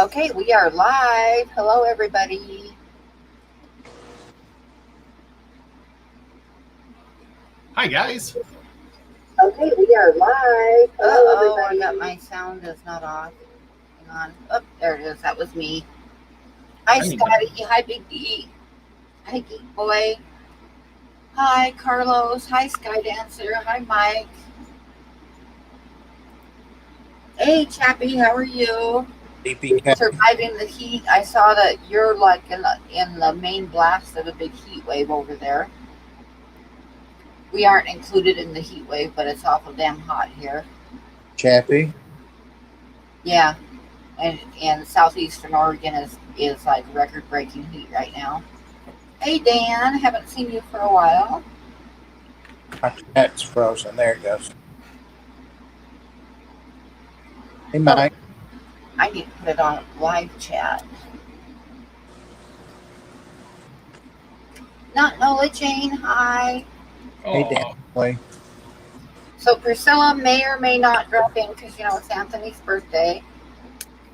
Okay, we are live. Hello, everybody. Hi, guys. Okay, we are live. Hello, everybody. I got my sound is not off. Hang on. Oh, there it is. That was me. Hi, Scotty. Hi, Big D. Hi, Geek Boy. Hi, Carlos. Hi, Sky Dancer. Hi, Mike. Hey, Chappie. How are you? Surviving the heat. I saw that you're like in the main blast of a big heat wave over there. We aren't included in the heat wave, but it's awful damn hot here. Chappie? Yeah. And southeastern Oregon is like record-breaking heat right now. Hey, Dan. Haven't seen you for a while. My chat's frozen. There it goes. Hey, Mike. I need to put it on live chat. Not Nola Jane. Hi. Hey, Dan. Boy. So Priscilla may or may not drop in because, you know, it's Anthony's birthday.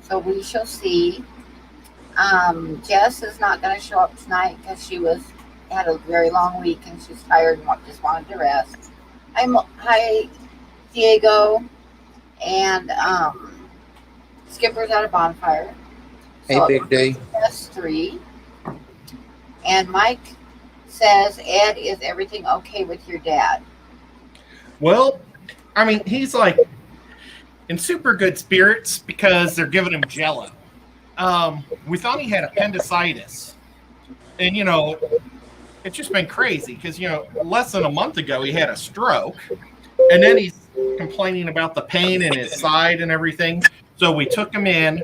So we shall see. Jess is not going to show up tonight because she had a very long week and she's tired and just wanted to rest. Hi, Diego. And Skipper's at a bonfire. So hey, Big D. That's 3. And Mike says, Ed, is everything okay with your dad? Well, I mean, he's like in super good spirits because they're giving him Jello. We thought he had appendicitis. And, you know, it's just been crazy because, you know, less than a month ago he had a stroke. And then he's complaining about the pain in his side and everything. So we took him in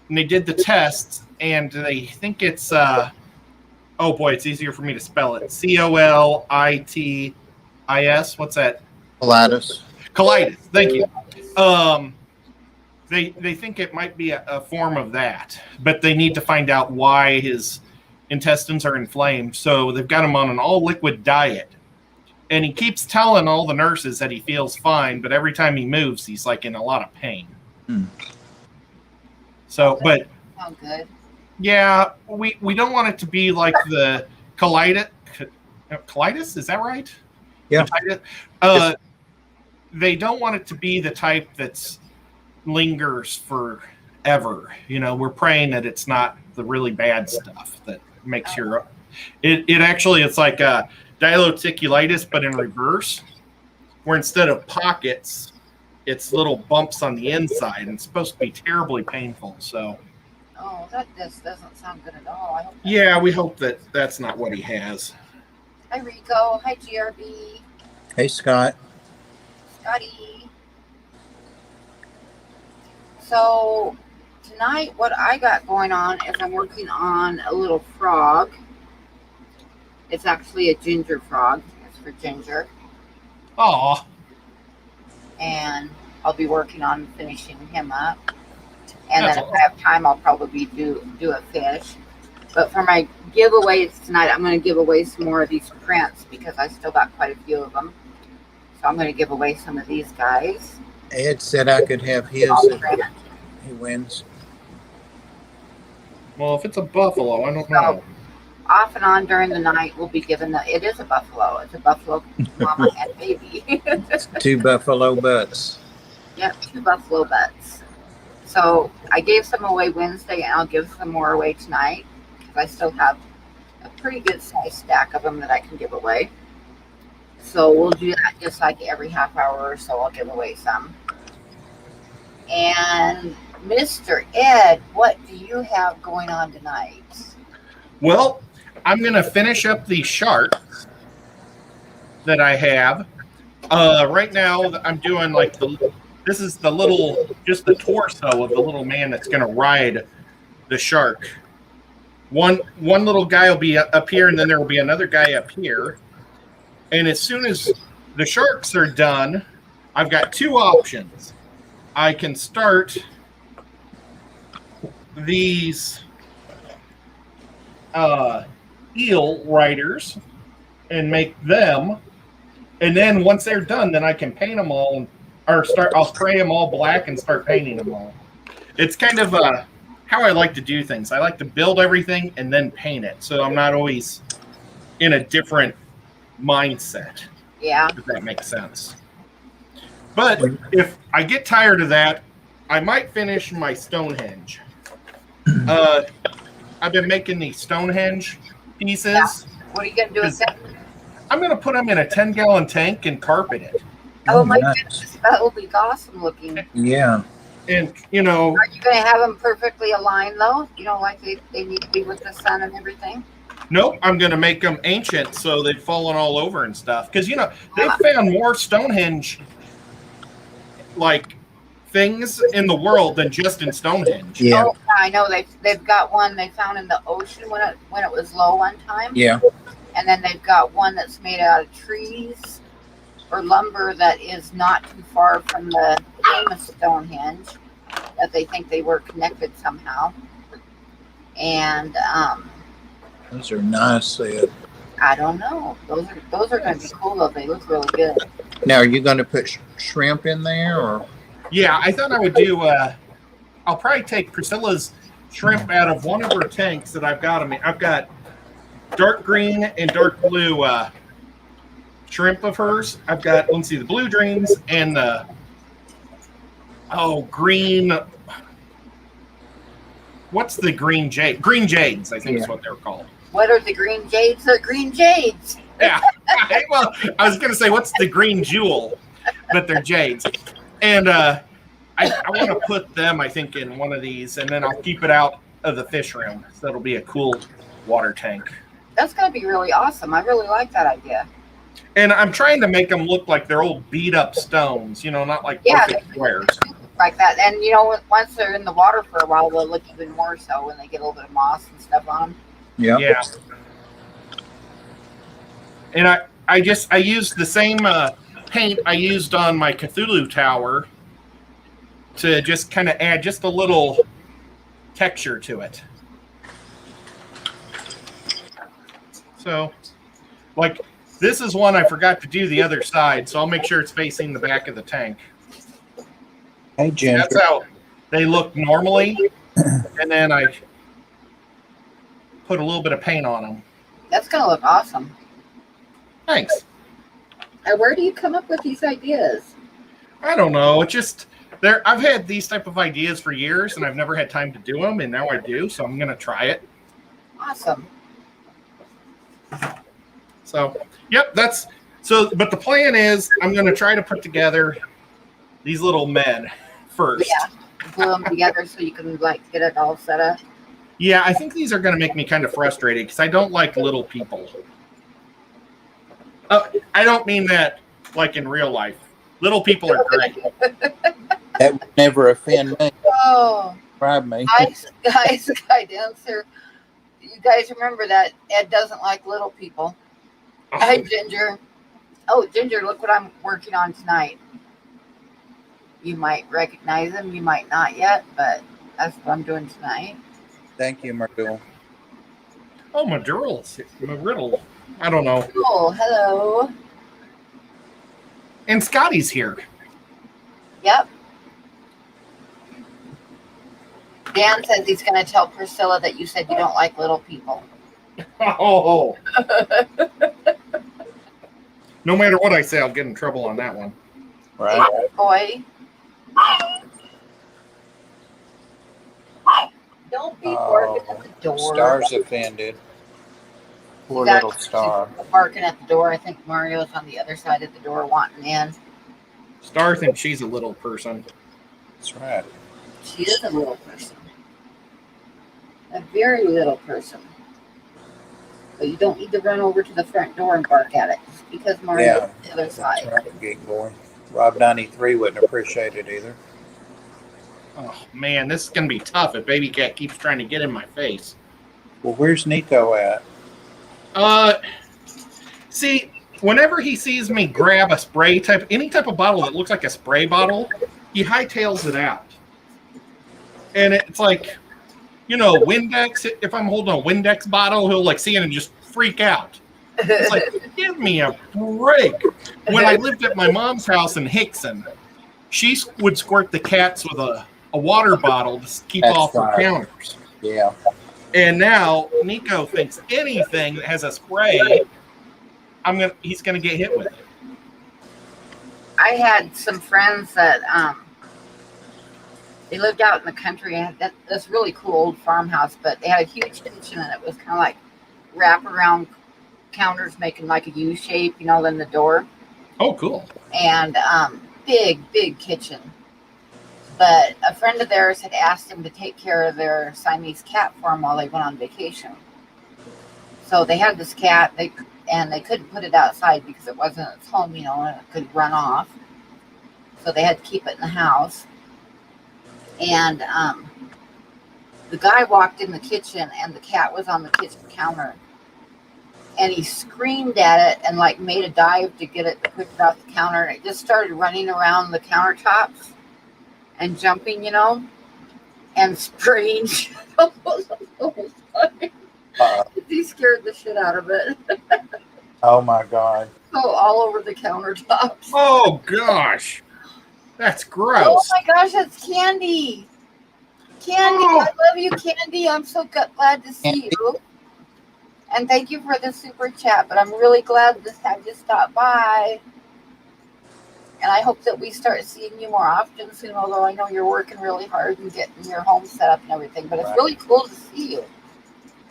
and they did the tests and they think it's, oh boy, it's easier for me to spell it. Colitis. What's that? Colitis. Thank you. They think it might be a form of that, but they need to find out why his intestines are inflamed. So they've got him on an all liquid diet. And he keeps telling all the nurses that he feels fine, but every time he moves, he's like in a lot of pain. So, but oh, good. Yeah, we don't want it to be like the colitis. Colitis, is that right? Yeah. They don't want it to be the type that's lingers forever. You know, we're praying that it's not the really bad stuff that makes your. It actually it's like a diverticulitis, but in reverse, where instead of pockets, it's little bumps on the inside, and it's supposed to be terribly painful. So. Oh, that just doesn't sound good at all. We hope that that's not what he has. Hi, Rico. Hi, GRB. Hey, Scott. Scotty. So, tonight, what I got going on is I'm working on a little frog. It's actually a ginger frog. It's for Ginger. Aw. And I'll be working on finishing him up. And then if I have time, I'll probably do a fish. But for my giveaways tonight, I'm going to give away some more of these prints because I still got quite a few of them. So I'm going to give away some of these guys. Ed said I could have his if he wins. Well, if it's a buffalo, I don't know. Off and on during the night, we'll be given it is a buffalo. It's a buffalo mama and baby. It's 2 buffalo butts. Yep, 2 buffalo butts. So I gave some away Wednesday, and I'll give some more away tonight because I still have a pretty good size stack of them that I can give away. So we'll do that just like every half hour or so. I'll give away some. And Mr. Ed, what do you have going on tonight? Well, I'm going to finish up the sharks that I have. Right now, I'm doing like this is the little, just the torso of the little man that's going to ride the shark. One little guy will be up here, and then there will be another guy up here. And as soon as the sharks are done, I've got 2 options. I can start these eel riders and make them. And then once they're done, then I can paint them all, I'll spray them all black and start painting them all. It's kind of how I like to do things. I like to build everything and then paint it, so I'm not always in a different mindset. Yeah. If that makes sense. But if I get tired of that, I might finish my Stonehenge. I've been making these Stonehenge pieces. Yeah. What are you going to do with them? I'm going to put them in a 10-gallon tank and carpet it. Oh my nice. goodness, that will be awesome looking. Yeah. And, you know, Are you going to have them perfectly aligned though? You know, like they need to be with the sun and everything? nope, I'm going to make them ancient so they've fallen all over and stuff. Because, you know, they've found more Stonehenge, like, things in the world than just in Stonehenge. Yeah. Oh, I know they've got one they found in the ocean when it was low one time. Yeah. And then they've got one that's made out of trees or lumber that is not too far from the famous Stonehenge that they think they were connected somehow. And Those are nice. I don't know. Those are going to be cool though. They look really good. Now, are you going to put shrimp in there, or? Yeah, I thought I would do, I'll probably take Priscilla's shrimp out of one of her tanks that I've got. I've got dark green and dark blue shrimp of hers. I've got, let's see, the blue dreams and the, green, what's the green jade? Green jades, I think is what they're called. What are the green jades? They're green jades. Yeah. Well, I was going to say, what's the green jewel? But they're jades. And I want to put them, I think, in one of these, and then I'll keep it out of the fish room. So it'll be a cool water tank. That's going to be really awesome. I really like that idea. And I'm trying to make them look like they're old beat-up stones, you know, not like perfect squares. Like that. And, you know, once they're in the water for a while, they'll look even more so when they get a little bit of moss and stuff on them. Yeah. Yeah. And I used the same paint I used on my Cthulhu tower to just kind of add just a little texture to it. So, like, this is one I forgot to do the other side, so I'll make sure it's facing the back of the tank. Hey, Ginger. That's how they look normally, and then I put a little bit of paint on them. That's going to look awesome. Thanks. And where do you come up with these ideas? I don't know. It's just I've had these type of ideas for years, and I've never had time to do them, and now I do. So I'm gonna try it. Awesome. So, yep, that's so. But the plan is, I'm gonna try to put together these little men first. Yeah, glue them together so you can like get it all set up. Yeah, I think these are gonna make me kind of frustrated because I don't like little people. I don't mean that like in real life. Little people are great. That would never offend me. Oh, Bribe me. guys, dancer. You guys remember that Ed doesn't like little people. Hi, Ginger. Oh, Ginger, look what I'm working on tonight. You might recognize him, you might not yet, but that's what I'm doing tonight. Thank you, Myrtle. Oh, Riddle. I don't know. Cool. Hello. And Scotty's here. Yep. Dan says he's going to tell Priscilla that you said you don't like little people. Oh. No matter what I say, I'll get in trouble on that one. Right. Hey, boy. Don't be barking at the door. Star's offended. Poor She's little actually Star. barking at the door. I think Mario's on the other side of the door wanting in. Star thinks she's a little person. That's right. She is a little person. A very little person. But you don't need to run over to the front door and bark at it. Just because Mario's on the other side. That's right, Geek Boy. Rob 93 wouldn't appreciate it either. Oh, man, this is going to be tough if Baby Cat keeps trying to get in my face. Well, where's Nico at? See, whenever he sees me grab a any type of bottle that looks like a spray bottle, he hightails it out. And it's like, you know, Windex, if I'm holding a Windex bottle, he'll like see it and just freak out. It's like, give me a break. When I lived at my mom's house in Hickson, she would squirt the cats with a a water bottle to keep That's off her right. counters. Yeah. And now Nico thinks anything that has a spray, he's gonna get hit with it. I had some friends that they lived out in the country and had this really cool old farmhouse, but they had a huge kitchen and it was kind of like wrap around counters making like a U shape, then the door. Oh, cool. And big kitchen. But a friend of theirs had asked him to take care of their Siamese cat for them while they went on vacation. So they had this cat, and they couldn't put it outside because it wasn't its home, and it could run off. So they had to keep it in the house. And the guy walked in the kitchen, and the cat was on the kitchen counter. And he screamed at it and like made a dive to get it to push it off the counter. And it just started running around the countertops and jumping, and spraying. He scared the shit out of it. Oh my God. So all over the countertops. Oh gosh, that's gross. Oh my gosh, that's Candy. Candy, I love you, Candy. I'm so glad to see you. And thank you for the super chat. But I'm really glad to have you stop by. And I hope that we start seeing you more often soon, although I know you're working really hard and getting your home set up and everything. But it's really cool to see you.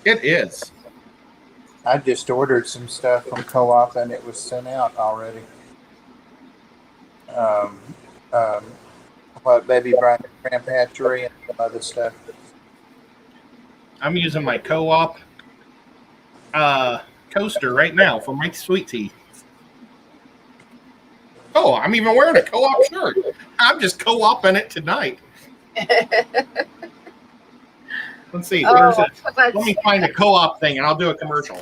It is. I just ordered some stuff from Co-op and it was sent out already. Baby Brian Cramp Hatchery and some other stuff. I'm using my Co-op coaster right now for my sweet tea. Oh, I'm even wearing a Co-op shirt. I'm just Co-oping it tonight. Let's see. Where's it? Let me find a Co-op thing and I'll do a commercial.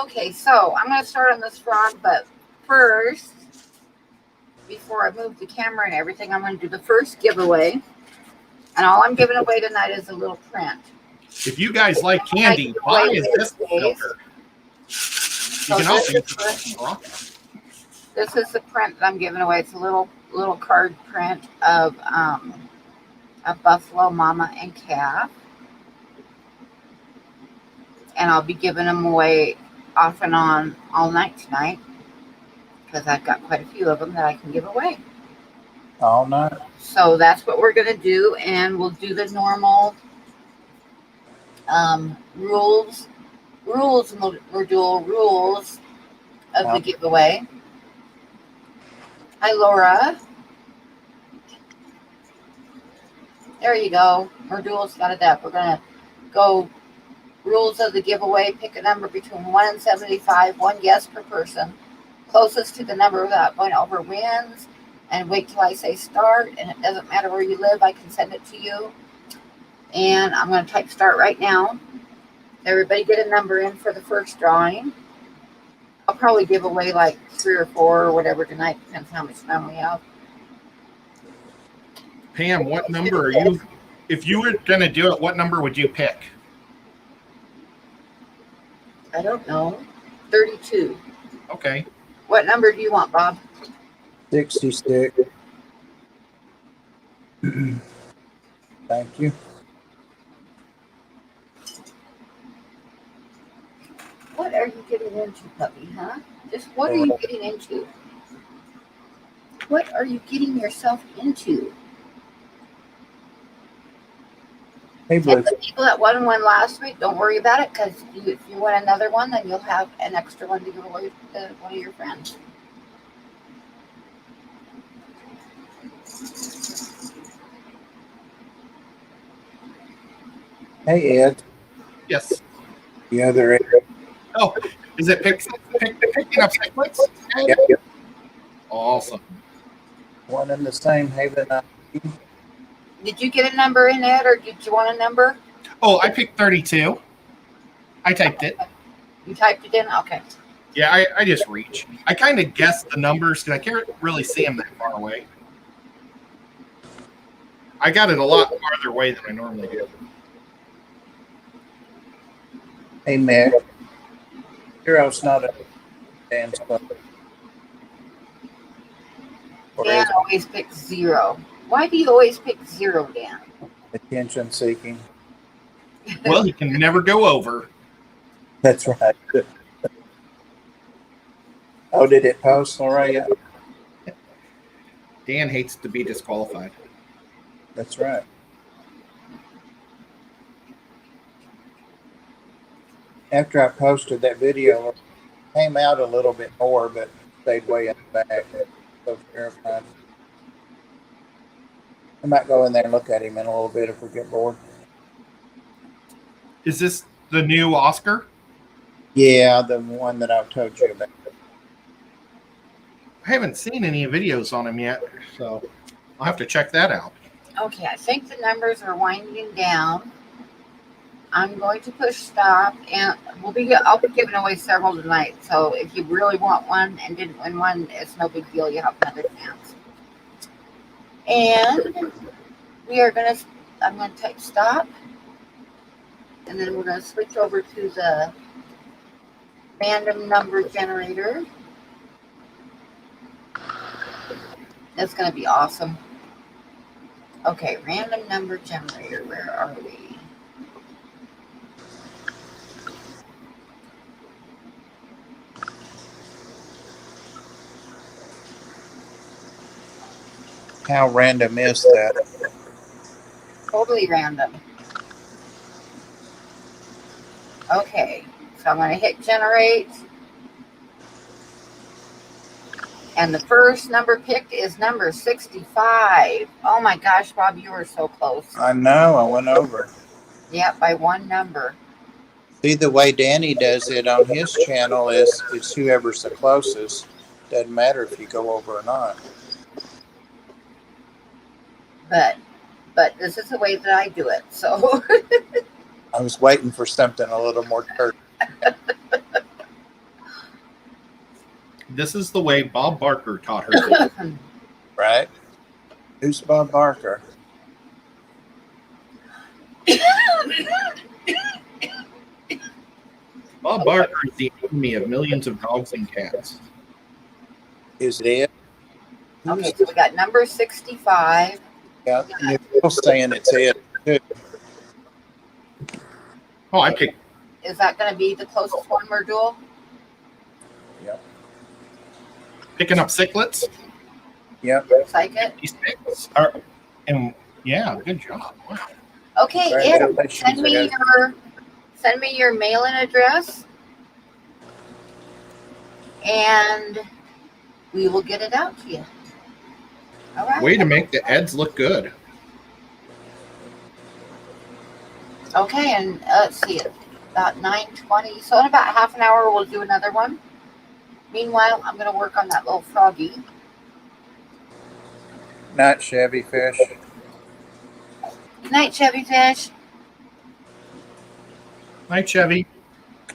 Okay, so I'm going to start on this frog, but first, before I move the camera and everything, I'm going to do the first giveaway. And all I'm giving away tonight is a little print. If you guys like candy, why is this filter? You can also use the This is the print that I'm giving away. It's a little card print of a buffalo mama and calf. And I'll be giving them away off and on all night tonight because I've got quite a few of them that I can give away. All night. So that's what we're going to do. And we'll do the normal rules, and we'll do rules of the giveaway. Hi, Laura. There you go. Merdul's got it up. We're going to go rules of the giveaway. Pick a number between 1 and 75. One guess per person. Closest to the number without going over wins. And wait till I say start. And it doesn't matter where you live. I can send it to you. And I'm going to type start right now. Everybody get a number in for the first drawing. I'll probably give away like 3 or 4 or whatever tonight. Depends how much time we have. Pam, what number are you? If you were going to do it, what number would you pick? I don't know. 32. Okay. What number do you want, Bob? 66. Thank you. What are you getting into, puppy, huh? Just what are you getting into? What are you getting yourself into? Hey, And the people that won one last week, don't worry about it, because if you win another one, then you'll have an extra one to give away to one of your friends. Hey, Ed. Yes. The other Ed. Oh, is it picking up sequence? Yep. Awesome. One in the same Haven. Did you get a number in, Ed, or did you want a number? Oh, I picked 32. I typed it. You typed it in? Okay. Yeah, I just reach. I kind of guessed the numbers because I can't really see them that far away. I got it a lot farther away than I normally do. Hey, Matt. Hero's not a dance club. Or Dan is always picks 0. Why do you always pick 0, Dan? it attention seeking? Well, he can never go over. That's right. Oh, did it post, Loraya? Dan hates to be disqualified. That's right. After I posted that video, it came out a little bit more, but stayed way in the back. So terrifying. I might go in there and look at him in a little bit if we get bored. Is this the new Oscar? Yeah, the one that I told you about. I haven't seen any videos on him yet, so I'll have to check that out. Okay, I think the numbers are winding down. I'm going to push stop, and I'll be giving away several tonight. So if you really want one and didn't win one, it's no big deal. You have another chance. And I'm gonna type stop, and then we're gonna switch over to the random number generator. That's gonna be awesome. Okay, random number generator. Where are we? How random is that? Totally random. Okay, so I'm going to hit generate. And the first number picked is number 65. Oh my gosh, Bob, you were so close. I know, I went over. Yep, by one number. See, the way Danny does it on his channel is whoever's the closest. Doesn't matter if you go over or not. But this is the way that I do it. So I was waiting for something a little more curt. This is the way Bob Barker taught her. Right? Who's Bob Barker? Bob Barker is the enemy of millions of dogs and cats. Is it? okay, so we got number 65. Yeah, you're saying it's it too. Oh, I picked. Is that going to be the closest one we're doing? Yep. Picking up Sicklets. Yep. Looks like it. And yeah, good job. Wow. Okay, Ed, Congratulations, send me your mailing address, and we will get it out to you. All right. Way to make the Eds look good. Okay, and let's see, about 9:20. So in about half an hour, we'll do another one. Meanwhile, I'm going to work on that little froggy. Not Chevy Fish. Good night, Chevy Fish. Night, Chevy.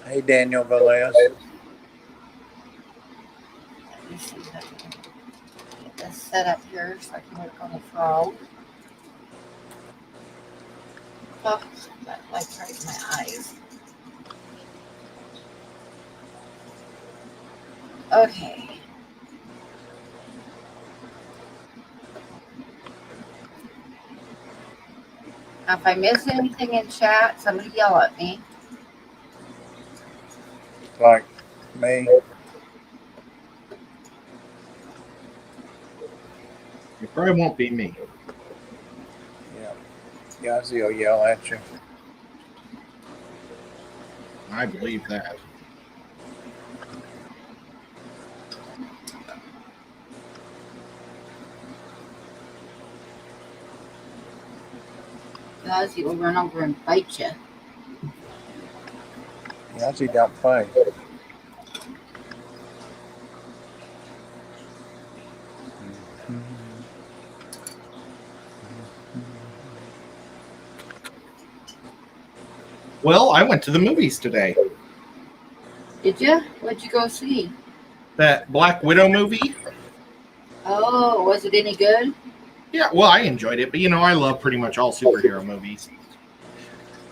Hey, Daniel Velez. Let me see if I can get this set up here so I can work on the frog. Oh, that light's right in my eyes. Okay. Now, if I miss anything in chat, somebody yell at me. Like me. It probably won't be me. Yeah. Yazzie will yell at you. I believe that. Guys, he will run over and bite you. Yazzie don't play. Well, I went to the movies today. Did you? What'd you go see? That Black Widow movie. Oh, was it any good? Yeah, well, I enjoyed it, but I love pretty much all superhero movies.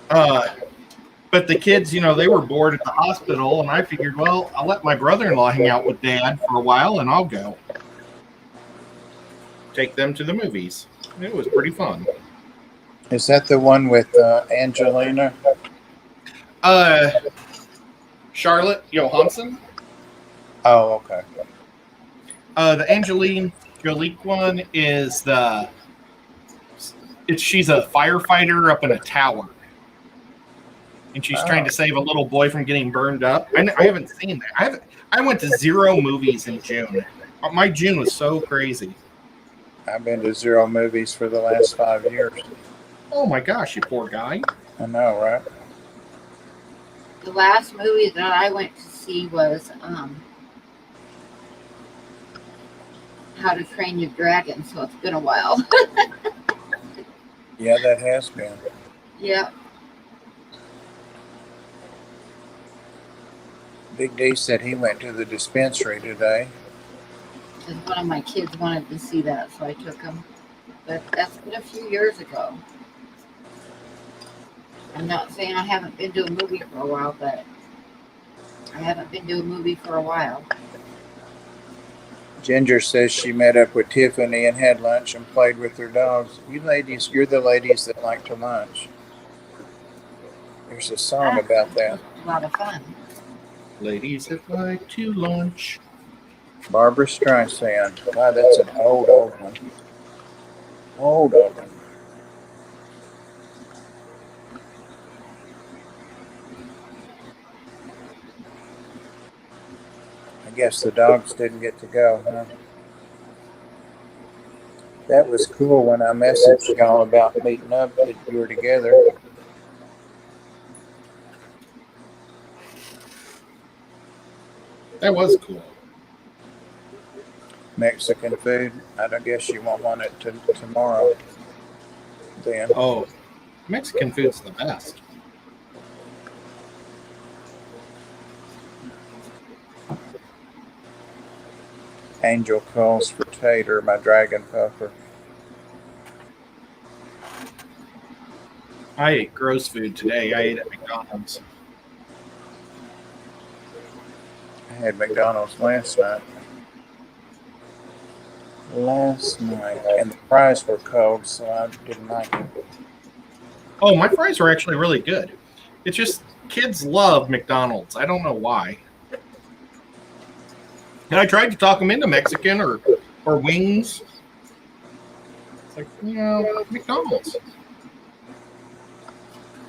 But the kids, they were bored at the hospital, and I figured, well, I'll let my brother-in-law hang out with Dad for a while, and I'll go. take them to the movies. It was pretty fun. Is that the one with Angelina? Charlotte Johansson. Oh, okay. The Angeline Jolie one is she's a firefighter up in a tower, and she's trying to save a little boy from getting burned up. I haven't seen that. I went to 0 movies in June. My June was so crazy. I've been to 0 movies for the last 5 years. Oh my gosh, you poor guy. I know, right? The last movie that I went to see was How to Train Your Dragon, so it's been a while. Yeah, that has been. Yeah. Big D said he went to the dispensary today. Because one of my kids wanted to see that, so I took him. But that's been a few years ago. I'm not saying I haven't been to a movie for a while, but I haven't been to a movie for a while. Ginger says she met up with Tiffany and had lunch and played with her dogs. You ladies, you're the ladies that like to lunch. There's a song about that. A lot of fun. Ladies that like to lunch. Barbara Streisand. God, that's an old one. Old one. I guess the dogs didn't get to go, huh? That was cool when I messaged y'all about meeting up that you were together. That was cool. Mexican food. I don't guess you won't want it tomorrow. Then. Oh, Mexican food's the best. Angel calls for Tater, my dragon puffer. I ate gross food today. I ate at McDonald's. I had McDonald's last night. And the fries were cold, so I didn't like it. Oh, my fries were actually really good. It's just kids love McDonald's. I don't know why. And I tried to talk them into Mexican or wings. It's like, McDonald's.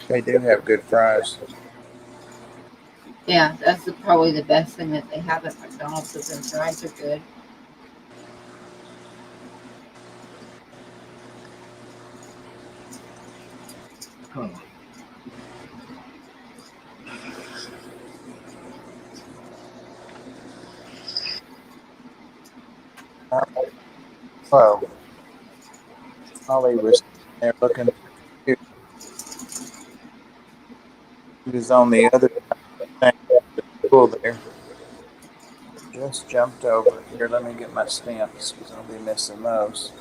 They do have good fries. Yeah, that's probably the best thing that they have at McDonald's, is their fries are good. Huh. So, Holly was there looking. He was on the other side of the pool there. Just jumped over. Here, let me get my stamps because I'll be missing those.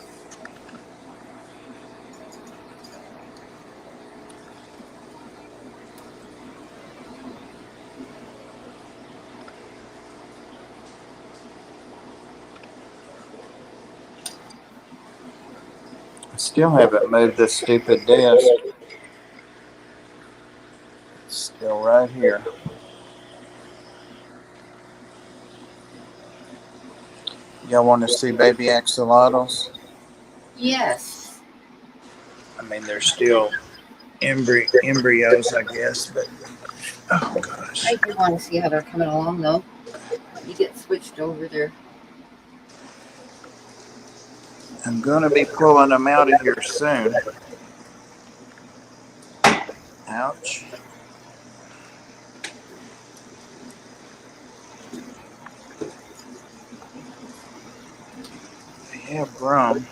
Still haven't moved this stupid desk. It's still right here. Y'all want to see baby axolotls? Yes. I mean, they're still embryos, I guess, but oh gosh. I do want to see how they're coming along, though. You get switched over there. I'm going to be pulling them out of here soon. Ouch. They have grown.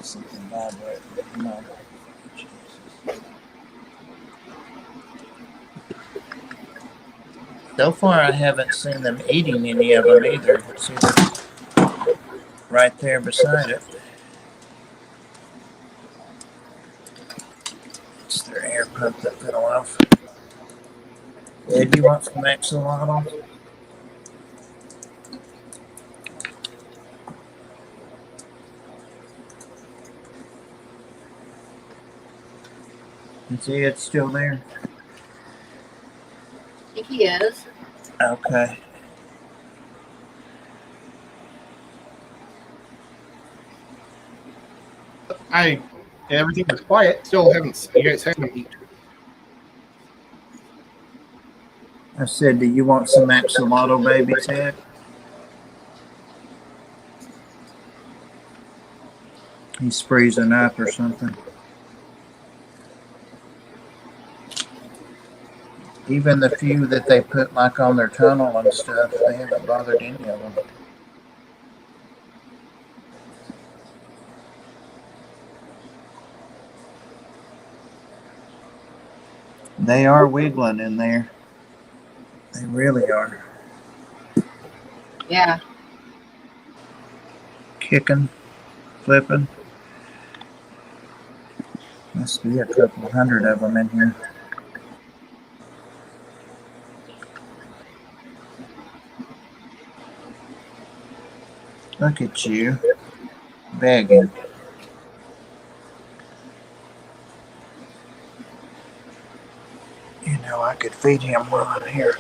Something vibrating. No. So far, I haven't seen them eating any of them either. See, right there beside it. It's their air pump that fell off. Ed, you want some axolotl? Is Ed still there? I think he is. Okay. Everything was quiet. Still haven't. You guys haven't eaten. I said, do you want some axolotl babies, Ed? He's freezing up or something. Even the few that they put like on their tunnel and stuff, they haven't bothered any of them. They are wiggling in there. They really are. Yeah. Kicking, flipping. Must be a couple hundred of them in here. Look at you, begging. You know, I could feed him while I'm here.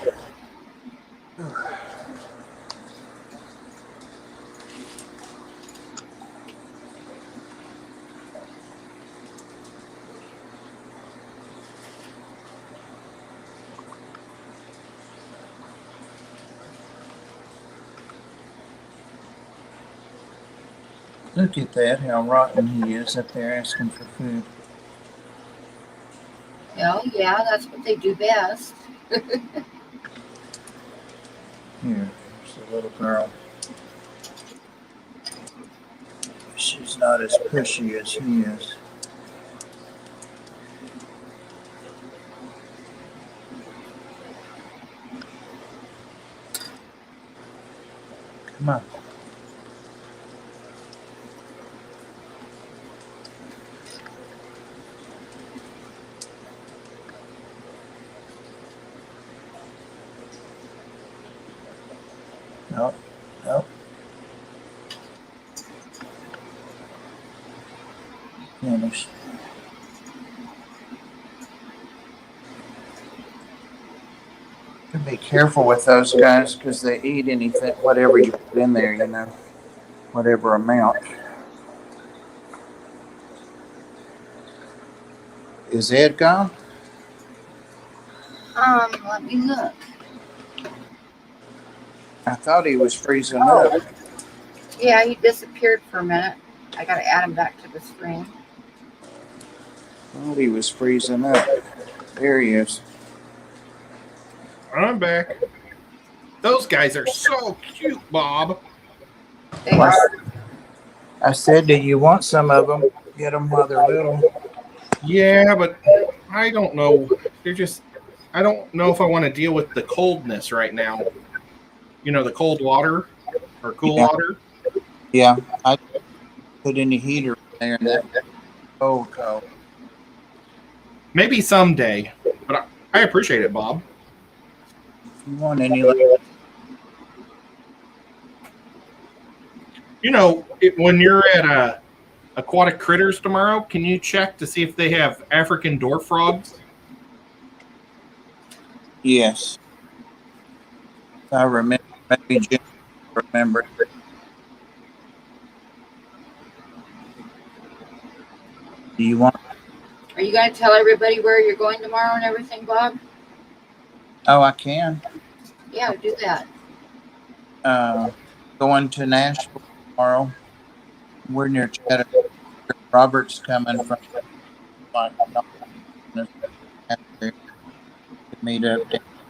Look at that, how rotten he is up there asking for food. Oh, yeah, that's what they do best. Here, there's a little girl. She's not as pushy as he is. Come on. Nope, nope. Finished. Be careful with those guys because they eat anything, whatever you put in there, you know, whatever amount. Is Ed gone? Let me look. I thought he was freezing up. Yeah, he disappeared for a minute. I gotta add him back to the screen. I thought he was freezing up. There he is. I'm back. Those guys are so cute, Bob. They are. I said, do you want some of them? Get them while they're little. Yeah, but I don't know. I don't know if I want to deal with the coldness right now. You know, the cold water or cool water. Yeah, I put any heater in there and that cold. Maybe someday, but I appreciate it, Bob. If you want any, You know, when you're at Aquatic Critters tomorrow, can you check to see if they have African dwarf frogs? yes. I remember. Maybe Jim remember. Do you want? Are you gonna tell everybody where you're going tomorrow and everything, Bob? Oh, I can. Yeah, do that. Going to Nashville tomorrow. We're near Chattanooga. Robert's coming from like to meet up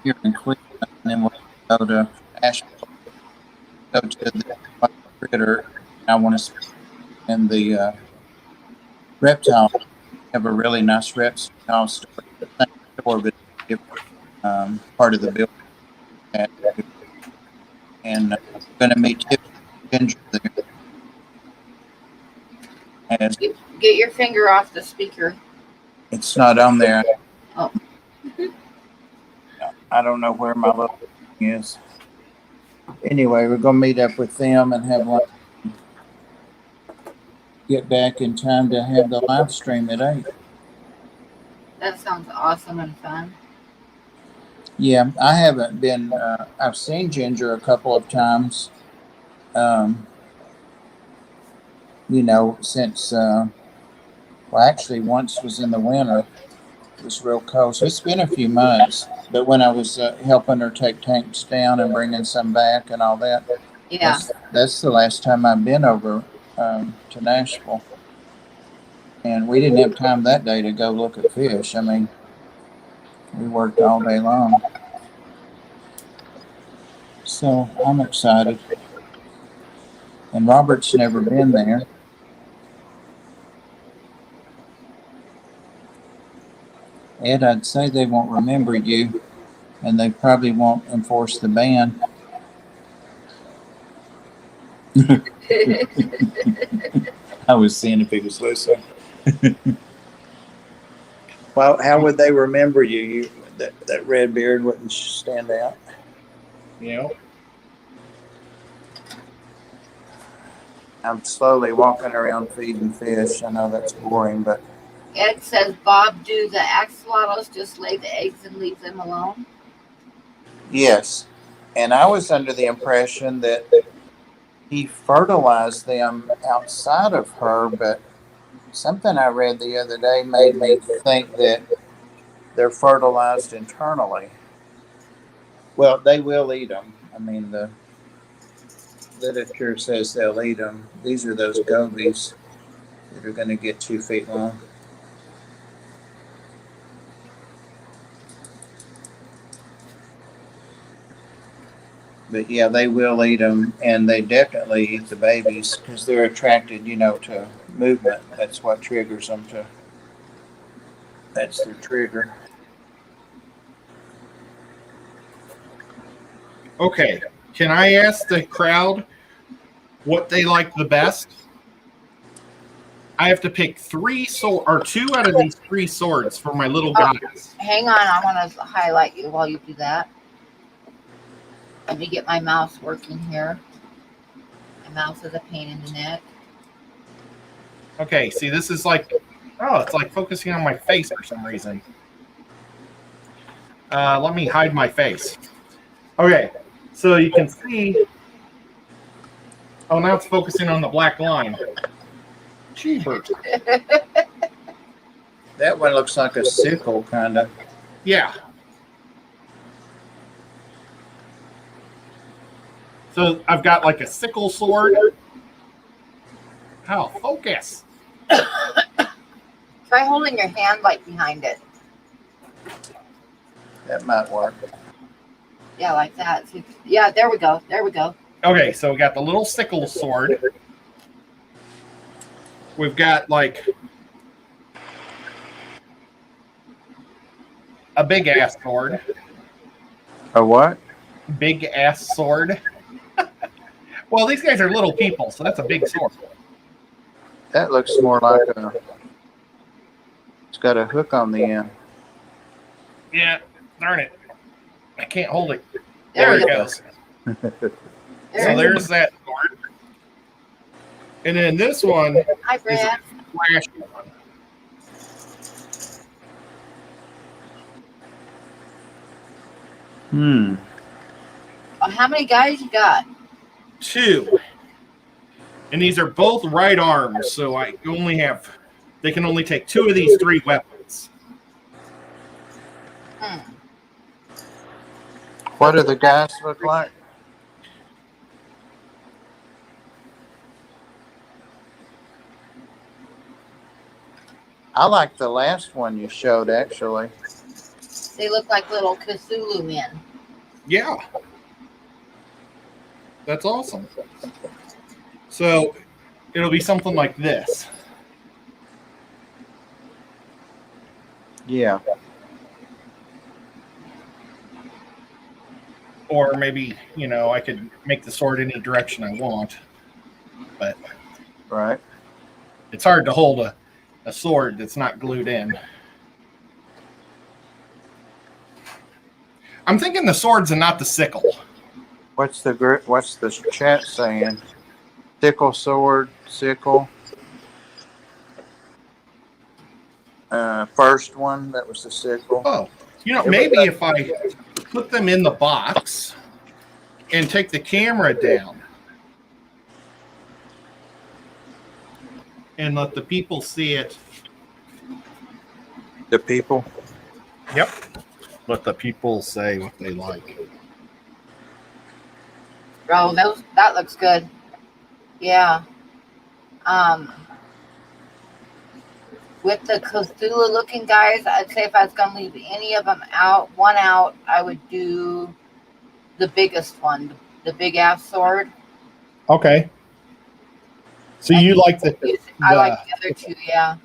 here in Cleveland, and then we'll go to Nashville. Go to the critter. I want to spend in the reptile. Have a really nice reptile store. Same store, but different part of the building. And going to meet Tiffany Ginger there. As Get your finger off the speaker. it's not on there. Oh. I don't know where my little thing is. Anyway, we're going to meet up with them and have lunch. Get back in time to have the live stream at 8. That sounds awesome and fun. Yeah, I haven't been. I've seen Ginger a couple of times. Um, since well, actually, once was in the winter. It was real cold, so it's been a few months. But when I was helping her take tanks down and bringing some back and all that, Yeah. that's the last time I've been over to Nashville. And we didn't have time that day to go look at fish. I mean, we worked all day long. So I'm excited. And Robert's never been there. Ed, I'd say they won't remember you, and they probably won't enforce the ban. I was seeing if he was listening. Well, how would they remember you? That red beard wouldn't stand out. You know, I'm slowly walking around feeding fish. I know that's boring, but Ed says, Bob, do the axolotls just lay the eggs and leave them alone? yes. And I was under the impression that he fertilized them outside of her, but something I read the other day made me think that they're fertilized internally. Well, they will eat them. I mean, the literature says they'll eat them. These are those gobies that are going to get 2 feet long. But yeah, they will eat them, and they definitely eat the babies because they're attracted, to movement. That's what triggers them to. That's their trigger. okay. Can I ask the crowd what they like the best? I have to pick 2 out of these 3 swords for my little guys. Hang on, I want to highlight you while you do that. Let me get my mouse working here. My mouse is a pain in the neck. Okay, see, this is like, it's like focusing on my face for some reason. Let me hide my face. Okay, so you can see. Oh, now it's focusing on the black line. Jeepers. That one looks like a sickle, kind of. Yeah. So I've got like a sickle sword. How? Focus. Try holding your hand like behind it. That might work. Yeah, like that. Yeah, there we go. There we go. Okay, so we got the little sickle sword. We've got like a big ass sword. A what? Big ass sword. Well, these guys are little people, so that's a big sword. That looks more like a. It's got a hook on the end. Yeah, darn it. I can't hold it. There There we it go. goes. So there's that sword. And then this one is Hi, a Brad. flash one. Oh, how many guys you got? 2. And these are both right arms, so they can only take 2 of these 3 weapons. What do the guys look like? I like the last one you showed, actually. They look like little Cthulhu men. Yeah. That's awesome. So it'll be something like this. Yeah. Or maybe, I could make the sword any direction I want. But Right. it's hard to hold a sword that's not glued in. I'm thinking the swords and not the sickle. What's the chat saying? Sickle sword, sickle. First one, that was the sickle. Oh, maybe if I put them in the box and take the camera down and let the people see it. The people? Yep. Let the people say what they like. Oh, that looks good. Yeah. With the Cthulhu looking guys, I'd say if I was going to leave any of them out, I would do the biggest one, the big ass sword. Okay. So And you like I like the other two, yeah.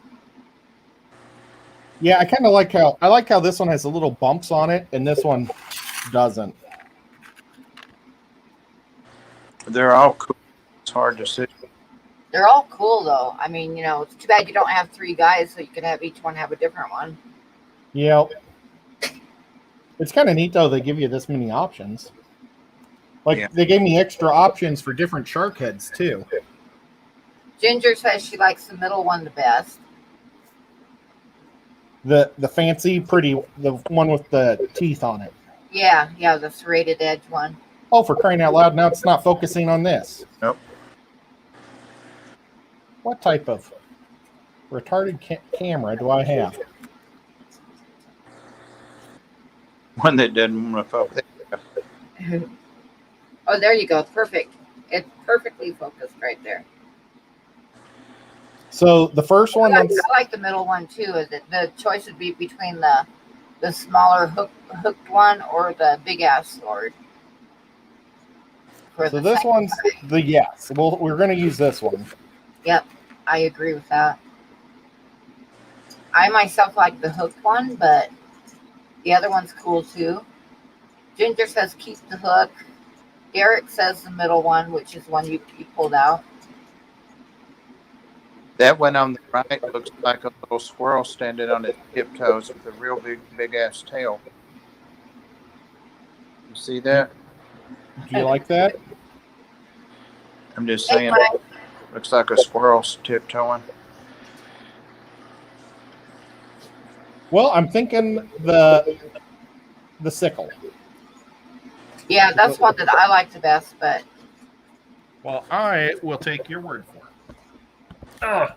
Yeah, I kind of like how this one has a little bumps on it and this one doesn't. They're all cool. It's hard to see. They're all cool though. I mean, it's too bad you don't have 3 guys, so you can have each one have a different one. Yeah. It's kind of neat though. They give you this many options. They gave me extra options for different shark heads too. Ginger says she likes the middle one the best. The fancy, pretty, the one with the teeth on it. Yeah, the serrated edge one. Oh, for crying out loud! Now it's not focusing on this. Nope. What type of retarded camera do I have? One that doesn't want to focus. Oh, there you go. It's perfect. It's perfectly focused right there. So the first one, I like the middle one too. Is it the choice would be between the smaller hooked one or the big ass sword? So this one's the yes. Well, we're going to use this one. Yep, I agree with that. I myself like the hooked one, but the other one's cool too. Ginger says keep the hook. Derek says the middle one, which is one you pulled out. That one on the right looks like a little squirrel standing on its tiptoes with a real big ass tail. You see that? Do you like that? I'm just saying, looks like a squirrel tiptoeing. Well, I'm thinking the sickle. Yeah, that's one that I like the best, but. Well, I will take your word for it. Oh.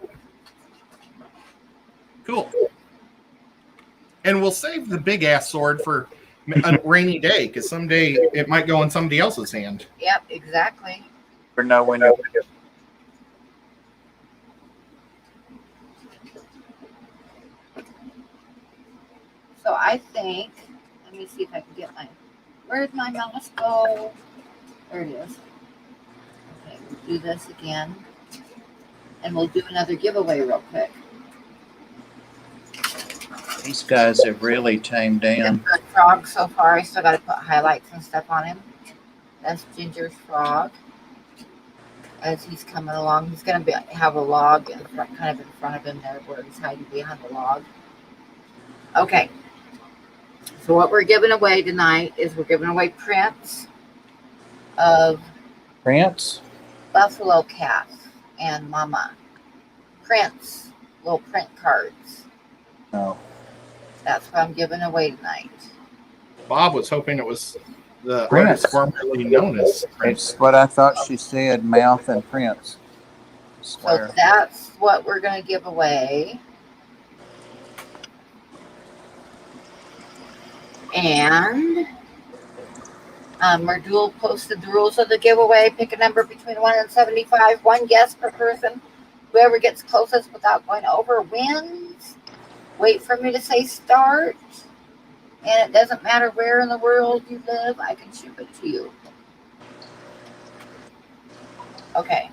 Cool. And we'll save the big ass sword for a rainy day, because someday it might go in somebody else's hand. Yep, exactly. For no window. So I think, let me see if I can get where'd my mouse go? There it is. Okay, we'll do this again. And we'll do another giveaway real quick. These guys have really tamed down. The frog so far, I still got to put highlights and stuff on him. That's Ginger's frog. As he's coming along, he's going to have a log kind of in front of him there where he's hiding behind the log. Okay. So what we're giving away tonight is we're giving away prints of Buffalo Cat and Mama. Prints, little print cards. Oh. That's what I'm giving away tonight. Bob was hoping it was the artist formerly known as Prince. It's what I thought she said, mouth and Prince. So that's what we're going to give away. And Merdul posted the rules of the giveaway. Pick a number between 1 and 75. 1 guess per person. Whoever gets closest without going over wins. Wait for me to say start. And it doesn't matter where in the world you live, I can ship it to you. Okay.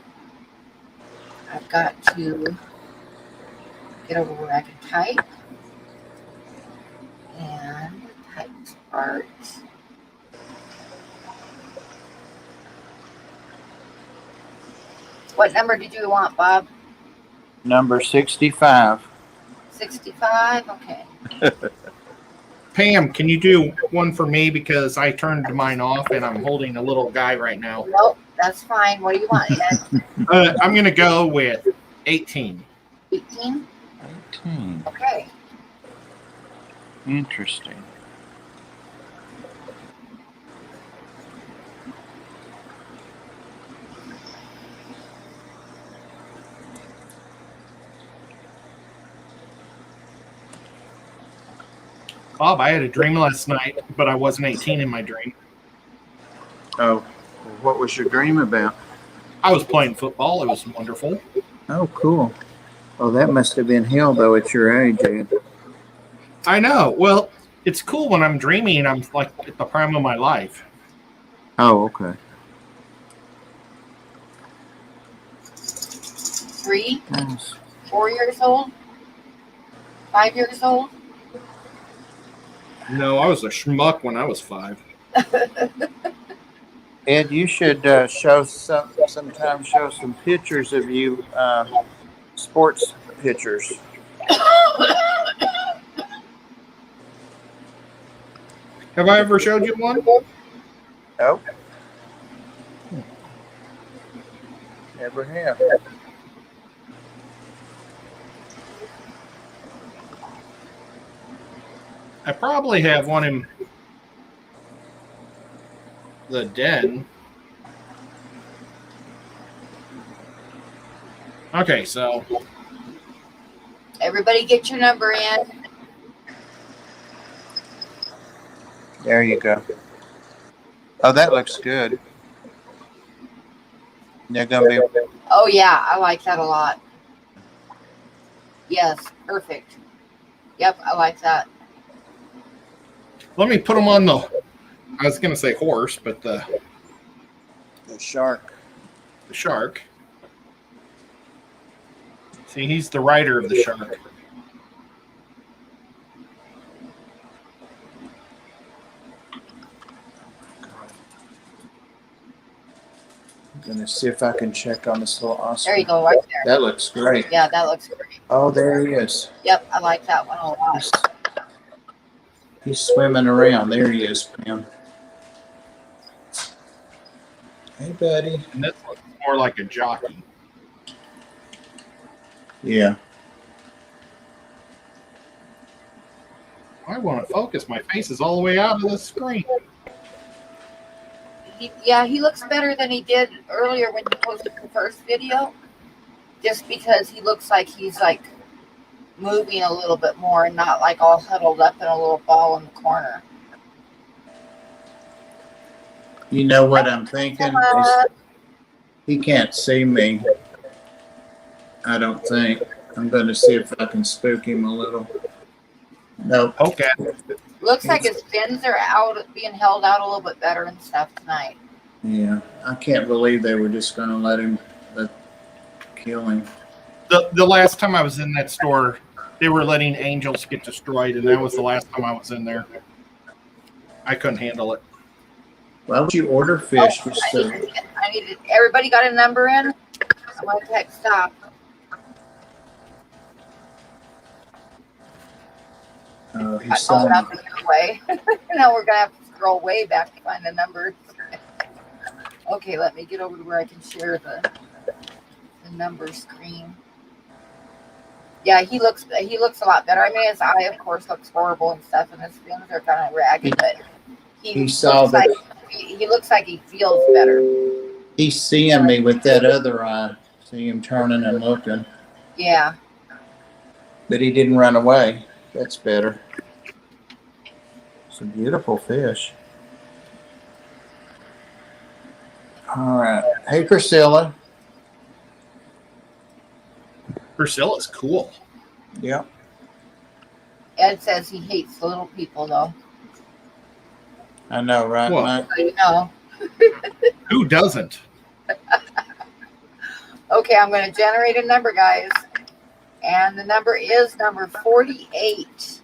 I've got to get over where I can type. And type start. What number did you want, Bob? Number 65. 65? Okay. Pam, can you do one for me, because I turned mine off and I'm holding a little guy right now? Nope, that's fine. What do you want, Ed? I'm going to go with 18. 18? 18. Okay. Interesting. Bob, I had a dream last night, but I wasn't 18 in my dream. Oh, what was your dream about? I was playing football. It was wonderful. Oh, cool. Oh, that must have been hell, though, at your age, Ed. I know. Well, it's cool when I'm dreaming. I'm like at the prime of my life. Oh, okay. 3, Nice. 4 years old, 5 years old. No, I was a schmuck when I was 5. Ed, you should show sometime show some pictures of you, sports pictures. Have I ever showed you one? Oh, never have. I probably have one in the den. Okay, so Everybody get your number in. There you go. Oh, that looks good. They're gonna be. Oh yeah, I like that a lot. Yes, perfect. Yep, I like that. let me put them on the. I was going to say horse, but the shark. shark. See, he's the rider of the shark. I'm gonna see if I can check on this little Oscar. There you go, right there. That looks great. Yeah, that looks great. Oh, there he is. Yep, I like that one a lot. He's swimming around. There he is, Pam. Hey, buddy. And this looks more like a jockey. Yeah. I want to focus. My face is all the way out of the screen. He looks better than he did earlier when you posted the first video. Just because he looks like he's like moving a little bit more and not like all huddled up in a little ball in the corner. You know what I'm thinking? He can't see me. I don't think. I'm going to see if I can spook him a little. Nope. Okay. Looks like his fins are out, being held out a little bit better and stuff tonight. Yeah. I can't believe they were just going to let kill him. The last time I was in that store, they were letting angels get destroyed, and that was the last time I was in there. I couldn't handle it. Why would you order fish? I needed. Everybody got a number in? I'm going to text stop. He I saw called me. up the other way. Now we're going to have to scroll way back to find the numbers. Okay, let me get over to where I can share the number screen. Yeah, he looks a lot better. I mean, his eye, of course, looks horrible and stuff, and his fins are kind of ragged, but He saw that. he looks like he feels better. He's seeing me with that other eye. See him turning and looking. Yeah. But he didn't run away. That's better. It's a beautiful fish. All right. Hey, Priscilla. Priscilla's cool. Yep. Ed says he hates the little people, though. I know, right? Well, Mike? I know. Who doesn't? Okay, I'm going to generate a number, guys. And the number is number 48.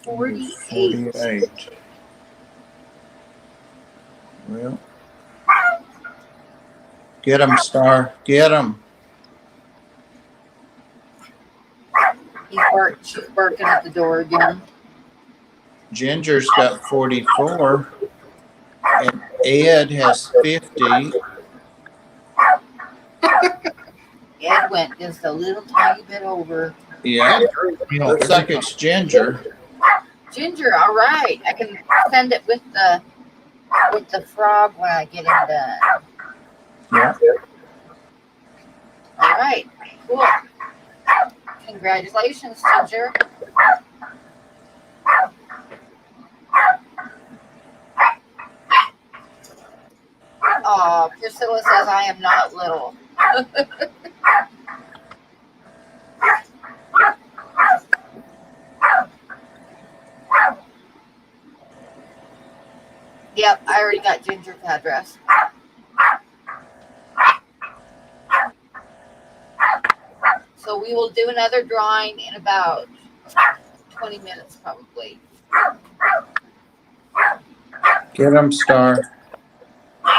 48. 48. Well. Get him, Star. Get him. She's barking at the door again. Ginger's got 44. And Ed has 50. Ed went just a little tiny bit over. Yeah. You know, Looks like it's Ginger. Ginger, all right. I can send it with the frog when I get him done. Yeah. All right, cool. Congratulations, Ginger. Oh, Priscilla says I am not little. Yep, I already got Ginger's address. So we will do another drawing in about 20 minutes probably. Get them, Star.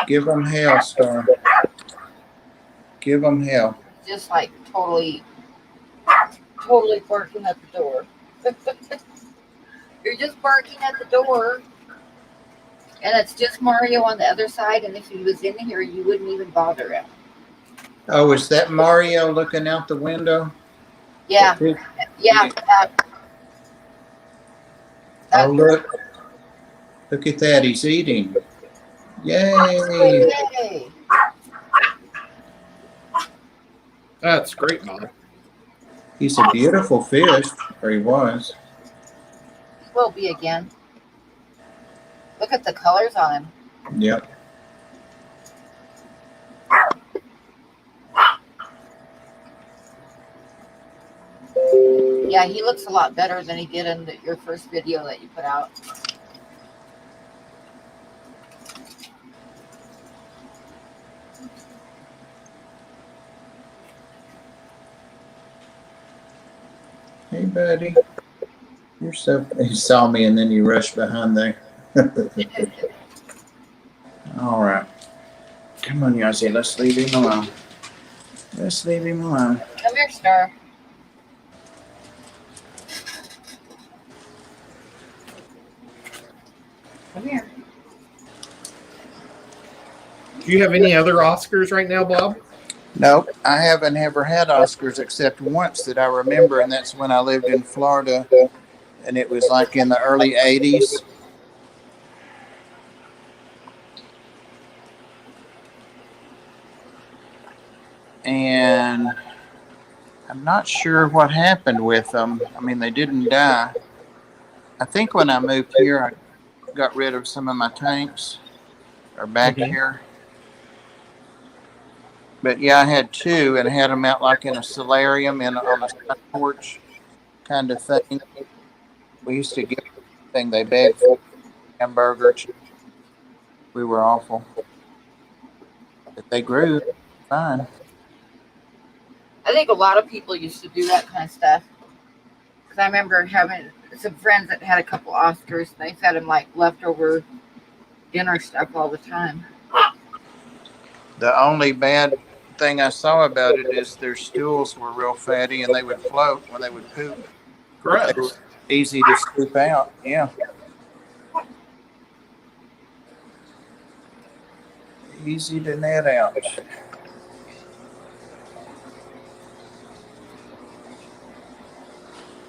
Give them hell, Star. Give them hell. Just like totally barking at the door. You're just barking at the door. And it's just Mario on the other side. And if he was in here, you wouldn't even bother him. Oh, is that Mario looking out the window? Yeah. Yeah. Oh, look. Look at that. He's eating. Yay. Yay. That's great, Mom. He's a beautiful fish, or he was. He will be again. Look at the colors on him. Yep. Yeah, he looks a lot better than he did in your first video that you put out. Hey, buddy. You're so. He saw me and then you rushed behind there. All right. Come on, Yossi. Let's leave him alone. Let's leave him alone. Come here, Star. Come here. Do you have any other Oscars right now, Bob? Nope, I haven't ever had Oscars except once that I remember, and that's when I lived in Florida, and it was like in the early 80s. And I'm not sure what happened with them. I mean, they didn't die. I think when I moved here, I got rid of some of my tanks, or back here. But yeah, I had two and had them out like in a solarium on a side porch kind of thing. We used to get everything they begged for, hamburger, chicken. We were awful. But they grew fine. I think a lot of people used to do that kind of stuff. Because I remember having some friends that had a couple Oscars. And they fed them like leftover dinner stuff all the time. The only bad thing I saw about it is their stools were real fatty and they would float when they would poop. Correct. They were easy to scoop out. Yeah. Easy to net out.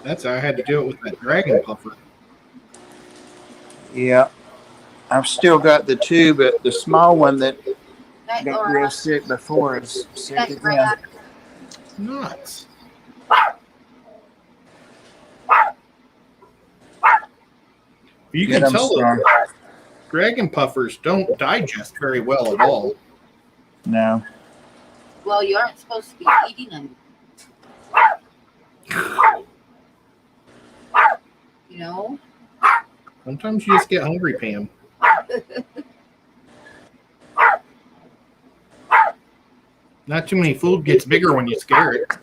That's how I had to do it with that dragon puffer. Yeah. I've still got the two, but the small one that Night, got Laura. real sick before is sick Night, again. Brad. Nuts. You Get can 'em, tell Star. that dragon puffers don't digest very well at all. No. Well, you aren't supposed to be eating them. You know? Sometimes you just get hungry, Pam. Not too many food gets bigger when you scare it.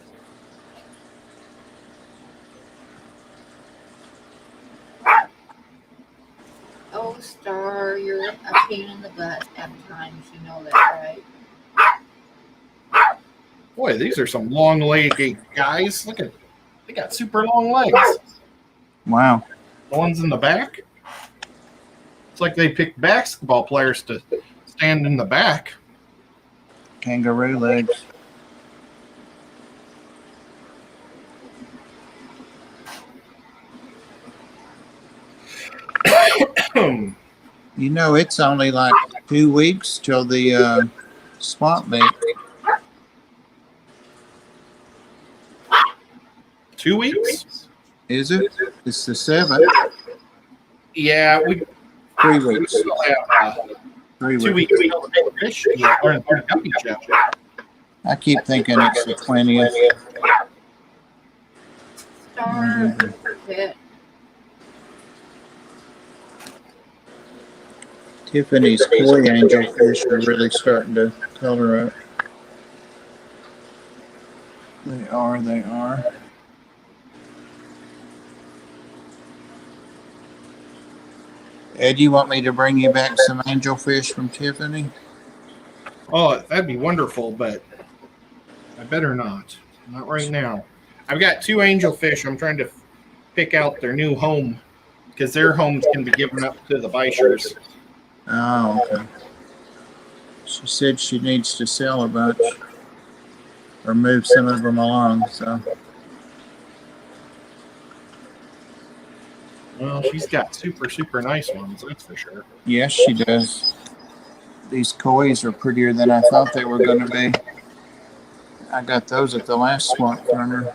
Oh, Star, you're a pain in the butt at times. You know that, right? Boy, these are some long-legged guys. Look at, they got super long legs. Wow. The ones in the back. It's like they picked basketball players to stand in the back. Kangaroo legs. You know, it's only like 2 weeks till the swap meet. 2 weeks? Is it? It's the 7th. Yeah, we 3 weeks. still have 3 2 weeks. weeks until the big fish deal, or the guppy show. I keep thinking it's the 20th. Star pit. Tiffany's koi angelfish are really starting to color up. They are. Ed, you want me to bring you back some angelfish from Tiffany? Oh, that'd be wonderful, but I better not. Not right now. I've got 2 angelfish. I'm trying to pick out their new home because their homes can be given up to the Bishers. Oh, okay. She said she needs to sell a bunch or move some of them along, so. Well, she's got super, super nice ones, that's for sure. Yes, she does. These kois are prettier than I thought they were going to be. I got those at the last swamp from her.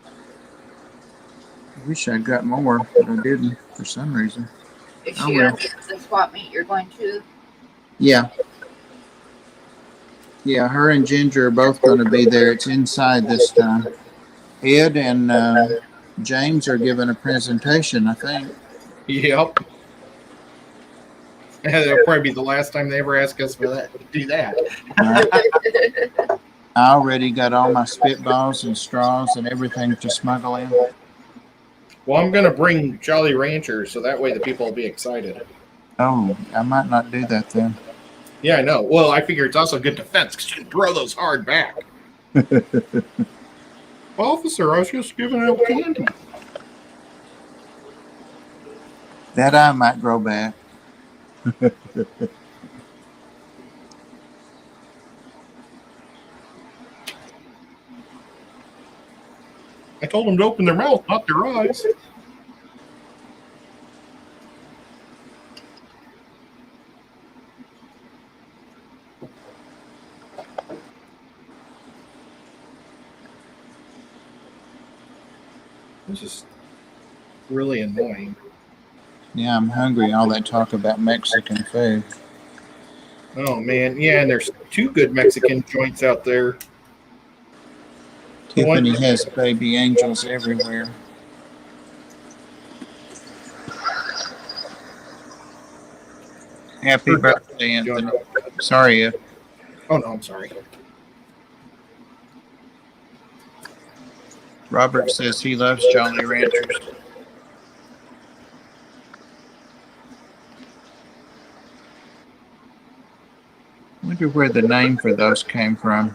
I wish I'd got more, but I didn't for some reason. Is Oh, she well. gonna be at the swap meet you're going to? Yeah. Yeah, her and Ginger are both going to be there. It's inside this time. Ed and James are giving a presentation, I think. Yep. That'll probably be the last time they ever ask us for that to do that. I already got all my spitballs and straws and everything to smuggle in. Well, I'm going to bring Jolly Rancher so that way the people will be excited. Oh, I might not do that then. Yeah, I know. Well, I figure it's also good defense because you can throw those hard back. Officer, I was just giving out candy. That I might grow back. I told them to open their mouth, not their eyes. This is really annoying. Yeah, I'm hungry. All that talk about Mexican food. Oh, man. Yeah, and there's 2 good Mexican joints out there. Tiffany has baby angels everywhere. Happy birthday, Anthony. Sorry, Ed. Oh, no, I'm sorry. Robert says he loves Jolly Ranchers. Wonder where the name for those came from.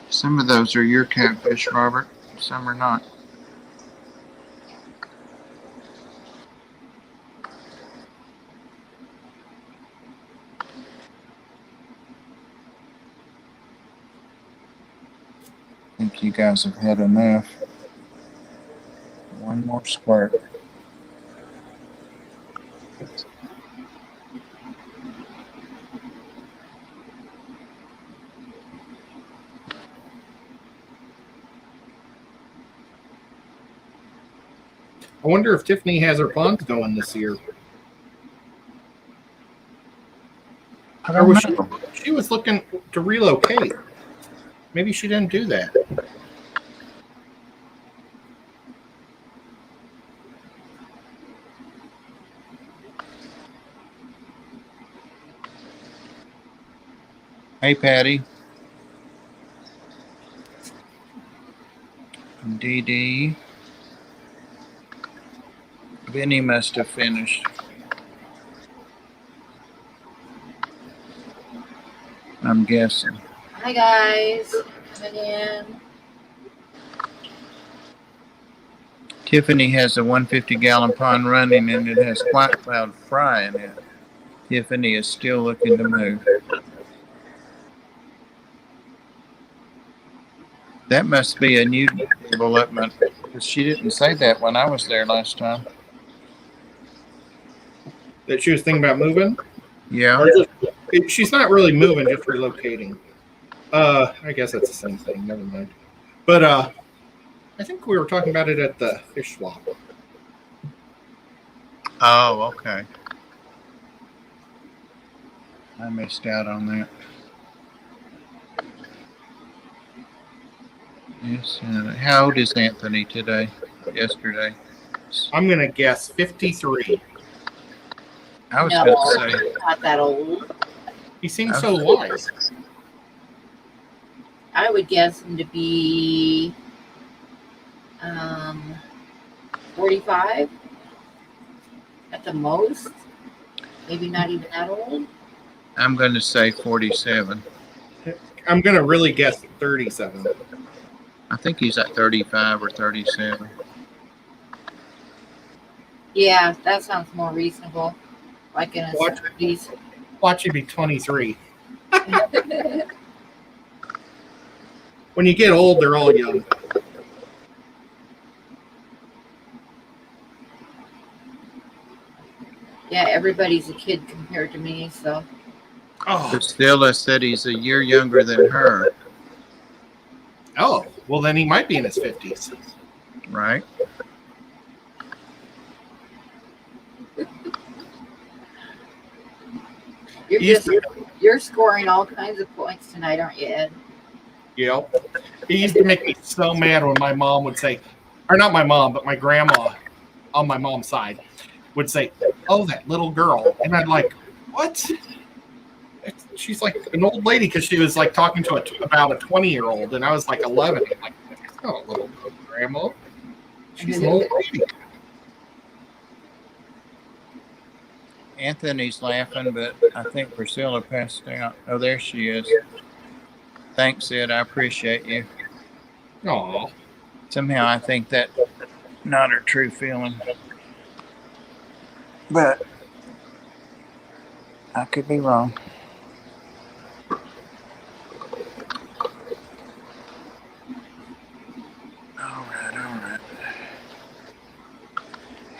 Some of those are your catfish, Robert. Some are not. I think you guys have had enough. One more squirt. I wonder if Tiffany has her ponds going this year. I Or don't was know. she was looking to relocate. Maybe she didn't do that. Hey, Patty. Dee Dee. Benny must have finished. I'm guessing. Hi guys, coming in. Tiffany has a 150-gallon pond running and it has white cloud fry in it. Tiffany is still looking to move. That must be a new development because she didn't say that when I was there last time. That she was thinking about moving? Yeah. Or she's not really moving, just relocating. I guess that's the same thing. Never mind. But I think we were talking about it at the fish swap. Oh, okay. I missed out on that. Yes. How old is Anthony today? Yesterday? I'm gonna guess 53. I was No, going to say. not that old. He seems so wise. I would guess him to be 45 at the most. Maybe not even that old. I'm going to say 47. I'm gonna really guess 37. I think he's at 35 or 37. Yeah, that sounds more reasonable. Like in his What? 30s. Watch you be 23. When you get old, they're all young. Yeah, everybody's a kid compared to me, so. Oh, Priscilla said he's a year younger than her, well then he might be in his 50s. right? You're scoring all kinds of points tonight, aren't you, Ed? Yep. It used to make me so mad when my mom would say, or not my mom, but my grandma on my mom's side would say, "Oh, that little girl," and I'd like, "What?" She's like an old lady because she was like talking to about a 20-year-old, and I was like 11. I'm like, "That's not a little girl, grandma. She's an old lady." Anthony's laughing, but I think Priscilla passed out. Oh, there she is. Thanks, Ed. I appreciate you. Aw. Somehow I think that's not her true feeling. But I could be wrong. All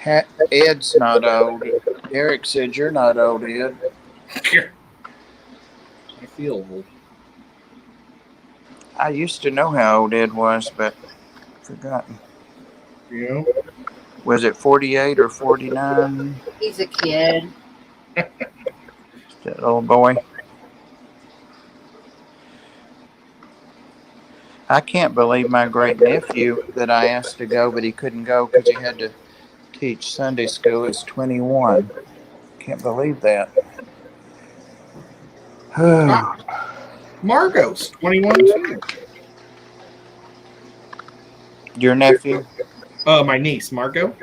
right. Ed's not old. Eric said you're not old, Ed. I feel old. I used to know how old Ed was, but forgotten. You know? Was it 48 or 49? He's a kid. That old boy. I can't believe my great nephew that I asked to go, but he couldn't go because he had to teach Sunday school is 21. Can't believe that. Margot's 21 too. Your nephew? My niece, Margot.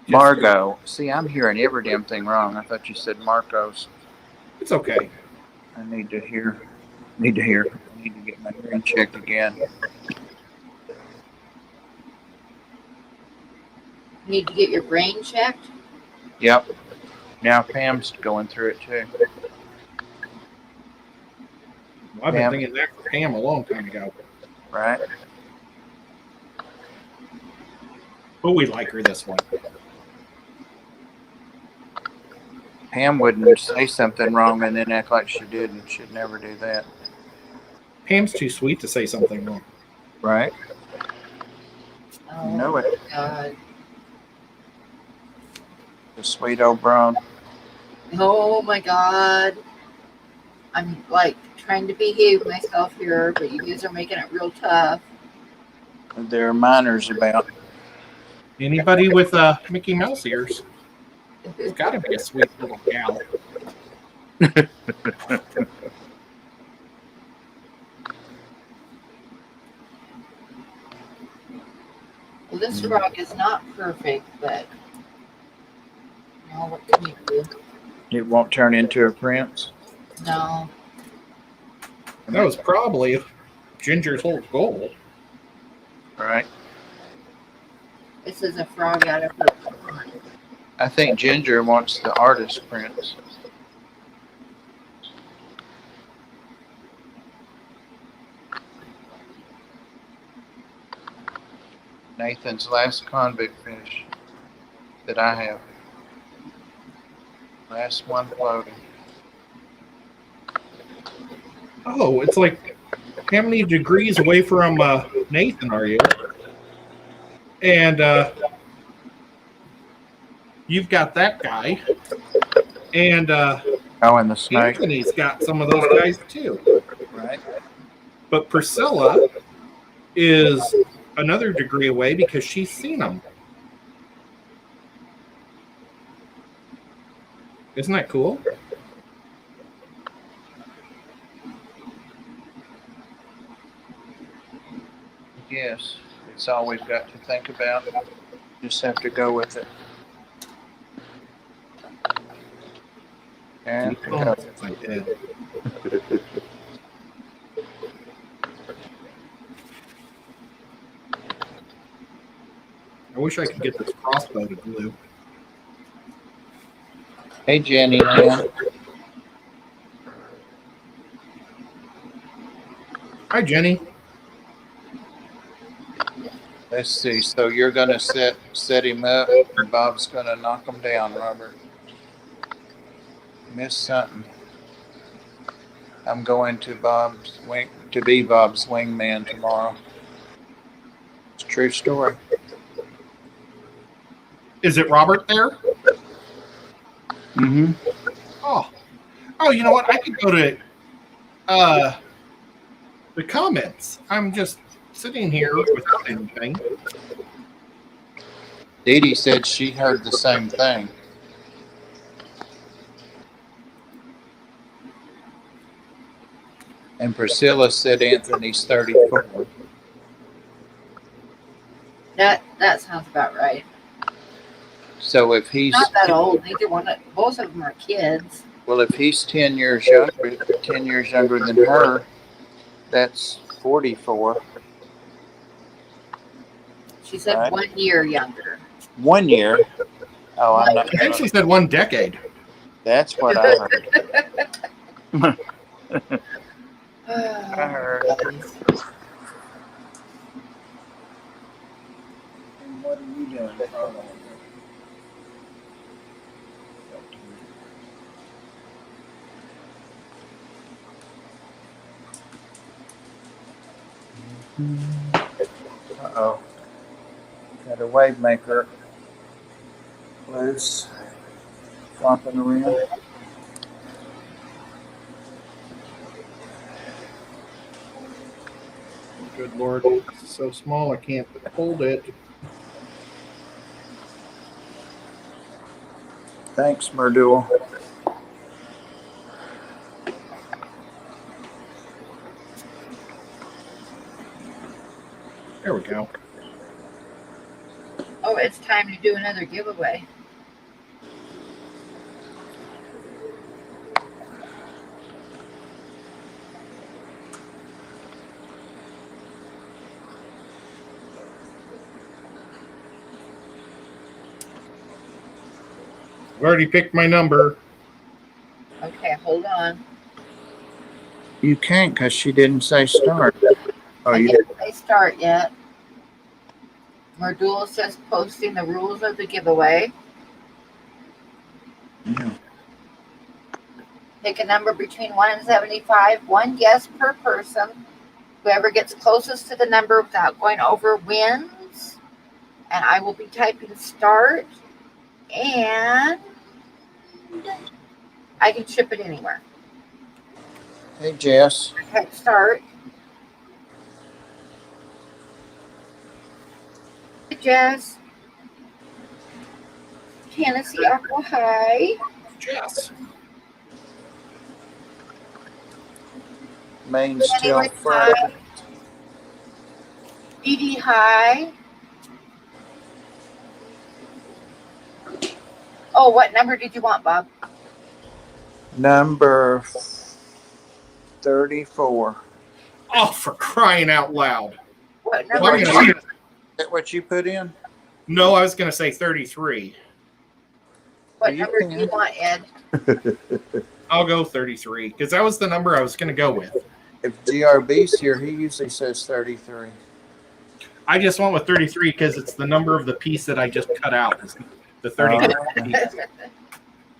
Margot. See, I'm hearing every damn thing wrong. I thought you said Marcos. It's okay. I need to hear. I need to get my hearing checked again. Need to get your brain checked. Yep. Now Pam's going through it too. Well, I've been thinking that for Pam a long time ago. Right. But we like her this one. Pam wouldn't say something wrong and then act like she did, and she'd never do that. Pam's too sweet to say something wrong. Right. Oh, You know it. God. The sweet old brown. Oh my God. I'm like trying to behave myself here, but you guys are making it real tough. There are minors about. Anybody with Mickey Mouse ears? It's got to be a sweet little gal. Well, this frog is not perfect, but what can you do? It won't turn into a prince. No. That was probably Ginger's whole goal. Right. This is a frog out of her pond. I think Ginger wants the artist prince. Nathan's last convict fish that I have. Last one floating. Oh, it's like, how many degrees away from Nathan are you? And you've got that guy. And Oh, and the snake. Anthony's got some of those guys too. Right. But Priscilla is another degree away because she's seen them. Isn't that cool? Yes. It's all we've got to think about. Just have to go with it. And Oh, I did. I wish I could get this crossbow to glue. hey, Jenny, Lynn. Hi, Jenny. Let's see. So you're gonna set him up, and Bob's gonna knock him down, Robert. Missed something. I'm going to be Bob's wingman tomorrow. It's a true story. Is it Robert there? Mm-hmm. Oh, you know what? I could go to the comments. I'm just sitting here without anything. Dee Dee said she heard the same thing. And Priscilla said Anthony's 34. That sounds about right. So if he's Not that old. Neither one. Both of them are kids. well, if he's 10 years younger than her, that's 44. She said Right. 1 year younger. 1 year. Oh, I'm not. I think she said 1 decade. That's what I heard. I heard. What are you doing? Uh-oh. Got a wave maker loose. Flopping around. Good Lord, it's so small I can't hold it. Thanks, Merdul. There we go. Oh, it's time to do another giveaway. I've already picked my number. Okay, hold on. You can't because she didn't say start. Oh, I you didn't say start yet. Merdula says posting the rules of the giveaway. Yeah. Pick a number between 1 and 75. 1 guess per person. Whoever gets closest to the number without going over wins. And I will be typing start. And I can ship it anywhere. Hey, Jess. Type start. Hey, Jess. Tennessee Aqua High. Jess. Main's still fresh. DD High. Oh, what number did you want, Bob? Number 34. Oh, for crying out loud. What Well, number? I'm gonna- Is that what you put in? No, I was going to say 33. What you number do you can. want, Ed? I'll go 33 because that was the number I was going to go with. If GRB's here, he usually says 33. I just went with 33 because it's the number of the piece that I just cut out. It's the 32.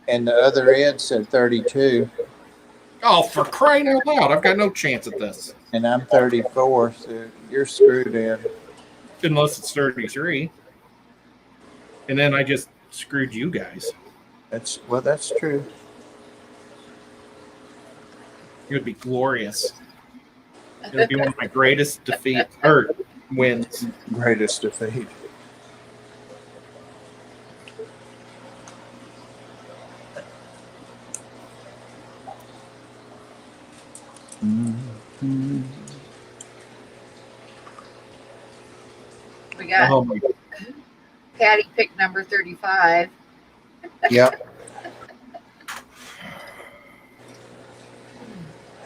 And the other Ed said 32. Oh, for crying out loud! I've got no chance at this. And I'm 34, so you're screwed, Ed. Unless it's 33. And then I just screwed you guys. That's true. It would be glorious. It would be one of my greatest defeats or wins. Greatest defeat. Mm-hmm. We got Oh my! Patty picked number 35. Yep.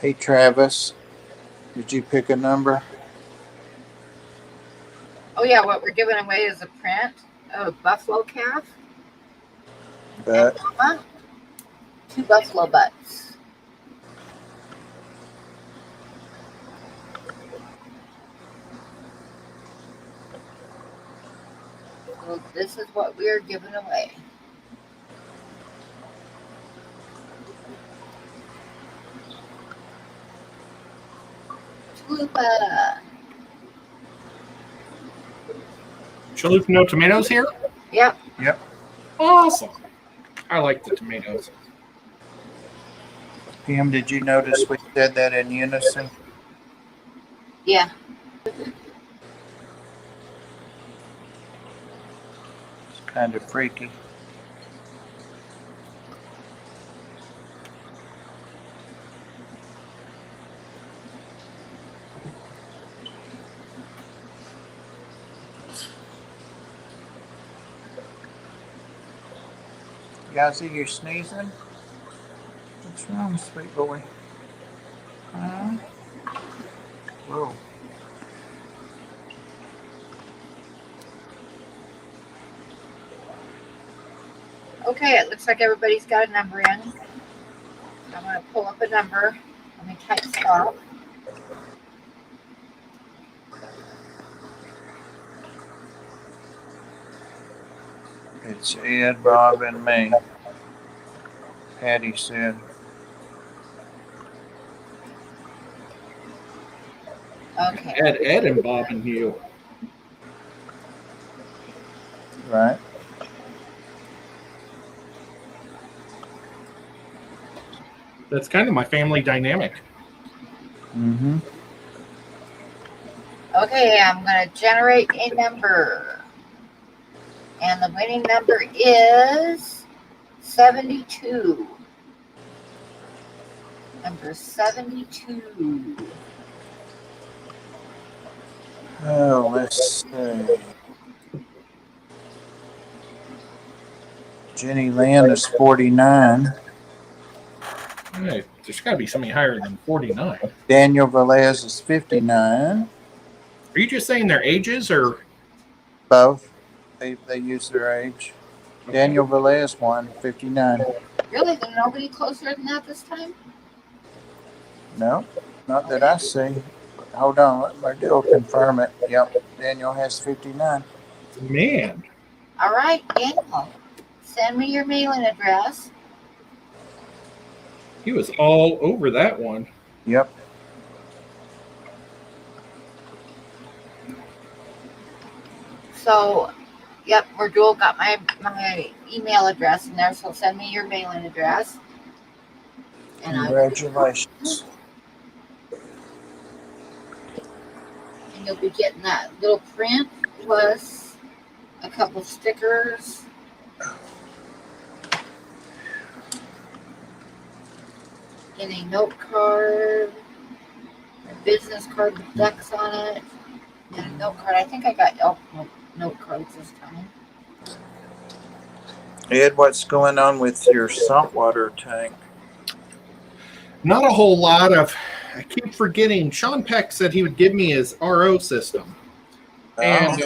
Hey, Travis, did you pick a number? Oh yeah, what we're giving away is a print of buffalo calf But and mama, 2 buffalo butts. So this is what we are giving away. Chalupa. Chalupa, no tomatoes here? Yep. Yep. Awesome. I like the tomatoes. Pam, did you notice we said that in unison? Yeah. It's kind of freaky. Yazzie, you're sneezing? What's wrong, sweet boy? Huh? Whoa. Okay, it looks like everybody's got a number in. I'm going to pull up a number. Let me type stop. It's Ed, Bob, and me. Patty said. Okay. Ed and Bob and you. Right. That's kind of my family dynamic. Mm-hmm. Okay, I'm going to generate a number. And the winning number is 72. Number 72. Oh, let's see. Jenny Lynn is 49. Hey, there's got to be something higher than 49. Daniel Velez is 59. Are you just saying their ages or? Both. They use their age. Daniel Velez won 59. Really? There's nobody closer than that this time? No, not that I see. Hold on, let Mardell confirm it. Yep, Daniel has 59. Man. All right, Daniel. Send me your mailing address. He was all over that one. Yep. So, yep, Mardell got my email address in there, so send me your mailing address. And Congratulations. And you'll be getting that little print plus a couple stickers. And a note card, a business card with ducks on it, and a note card. I think I got note cards this time. Ed, what's going on with your saltwater tank? Not a whole lot of. I keep forgetting. Sean Peck said he would give me his RO system. And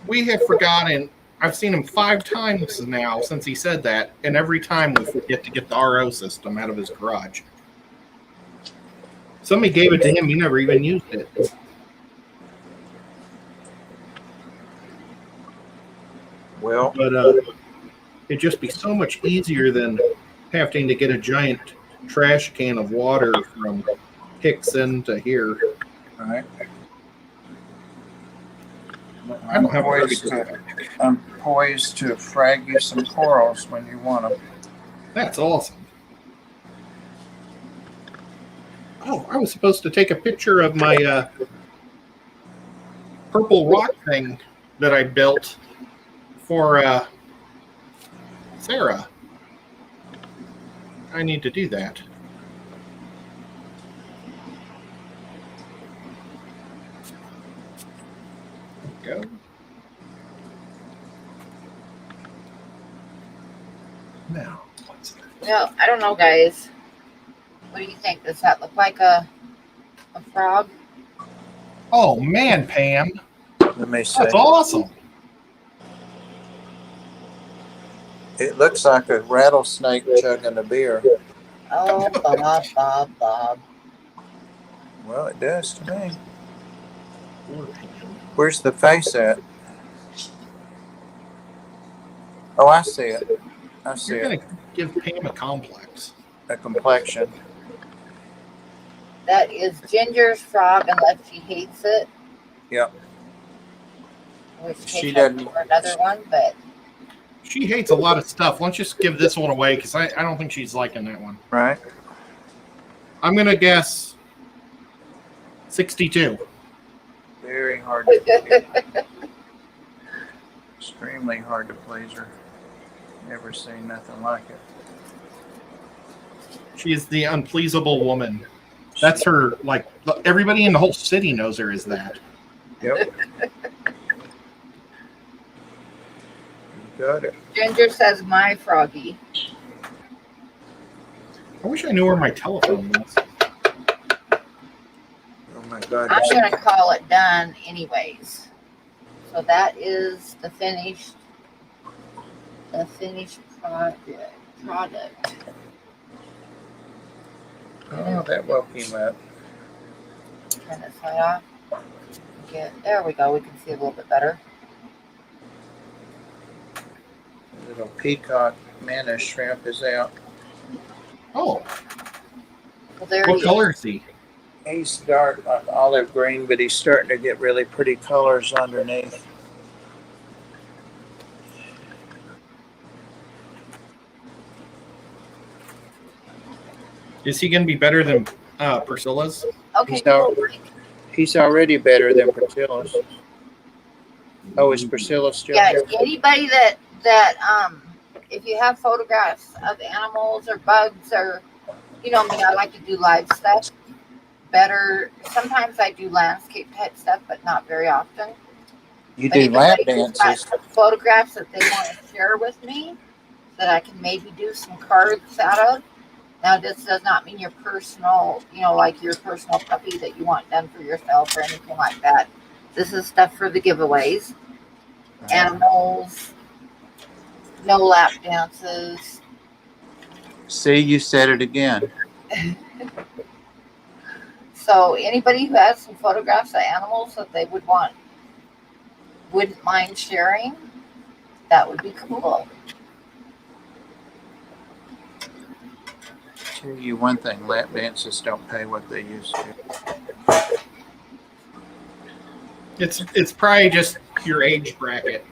we have forgotten. I've seen him 5 times now since he said that, and every time we forget to get the RO system out of his garage. Somebody gave it to him. He never even used it. Well, But it'd just be so much easier than having to get a giant trash can of water from Hickson to here. right. I don't have I'm poised to frag you some corals when you want them. That's awesome. Oh, I was supposed to take a picture of my purple rock thing that I built for Sarah. I need to do that. Go. Now, what's that? No, I don't know, guys. What do you think? Does that look like a frog? Oh man, Pam, Let me see. that's awesome. It looks like a rattlesnake chugging a beer. Oh, Bob. Well, it does to me. Where's the face at? Oh, I see it. I see You're it. gonna give Pam a complex. A complexion. That is Ginger's frog, unless she hates it. Yep. Which She takes doesn't. for another one, but She hates a lot of stuff. Let's just give this one away because I don't think she's liking that one. Right. I'm gonna guess 62. Very hard to please. Extremely hard to please her. Never seen nothing like it. She is the unpleasable woman. That's her. Like everybody in the whole city knows her as that. Yep. You got it. Ginger says my froggy. I wish I knew where my telephone was. Oh my God. I'm gonna call it done anyways. So that is the finished product. Oh, that woke him up. Turn this light off. There we go. We can see a little bit better. Little peacock manna shrimp is out. Oh, Well, there what he color is he? He's dark, like olive green, but he's starting to get really pretty colors underneath. Is he going to be better than Priscilla's? is. Okay. He's out. He's already better than Priscilla's. Oh, is Priscilla still Yeah. here? Anybody that if you have photographs of animals or bugs or me, I like to do live stuff. Better. Sometimes I do landscape type stuff, but not very often. You But do lap anybody who's got dances. some photographs that they want to share with me that I can maybe do some cards out of. Now, this does not mean your personal, like your personal puppy that you want done for yourself or anything like that. This is stuff for the giveaways. Animals, no lap dances. See, you said it again. So anybody who has some photographs of animals that they wouldn't mind sharing, that would be cool. Tell you one thing, lap dances don't pay what they used to. It's probably just your age bracket.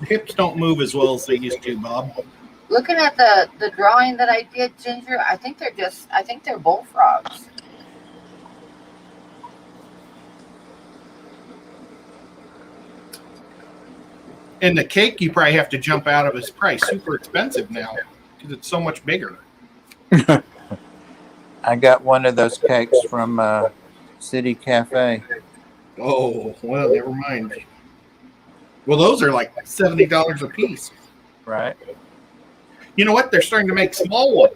The hips don't move as well as they used to, Bob. Looking at the drawing that I did, Ginger, I think they're bullfrogs. And the cake you probably have to jump out of is probably super expensive now because it's so much bigger. I got one of those cakes from City Cafe. Oh, well, never mind. Well, those are like $70 a piece. Right. You know what? They're starting to make small ones.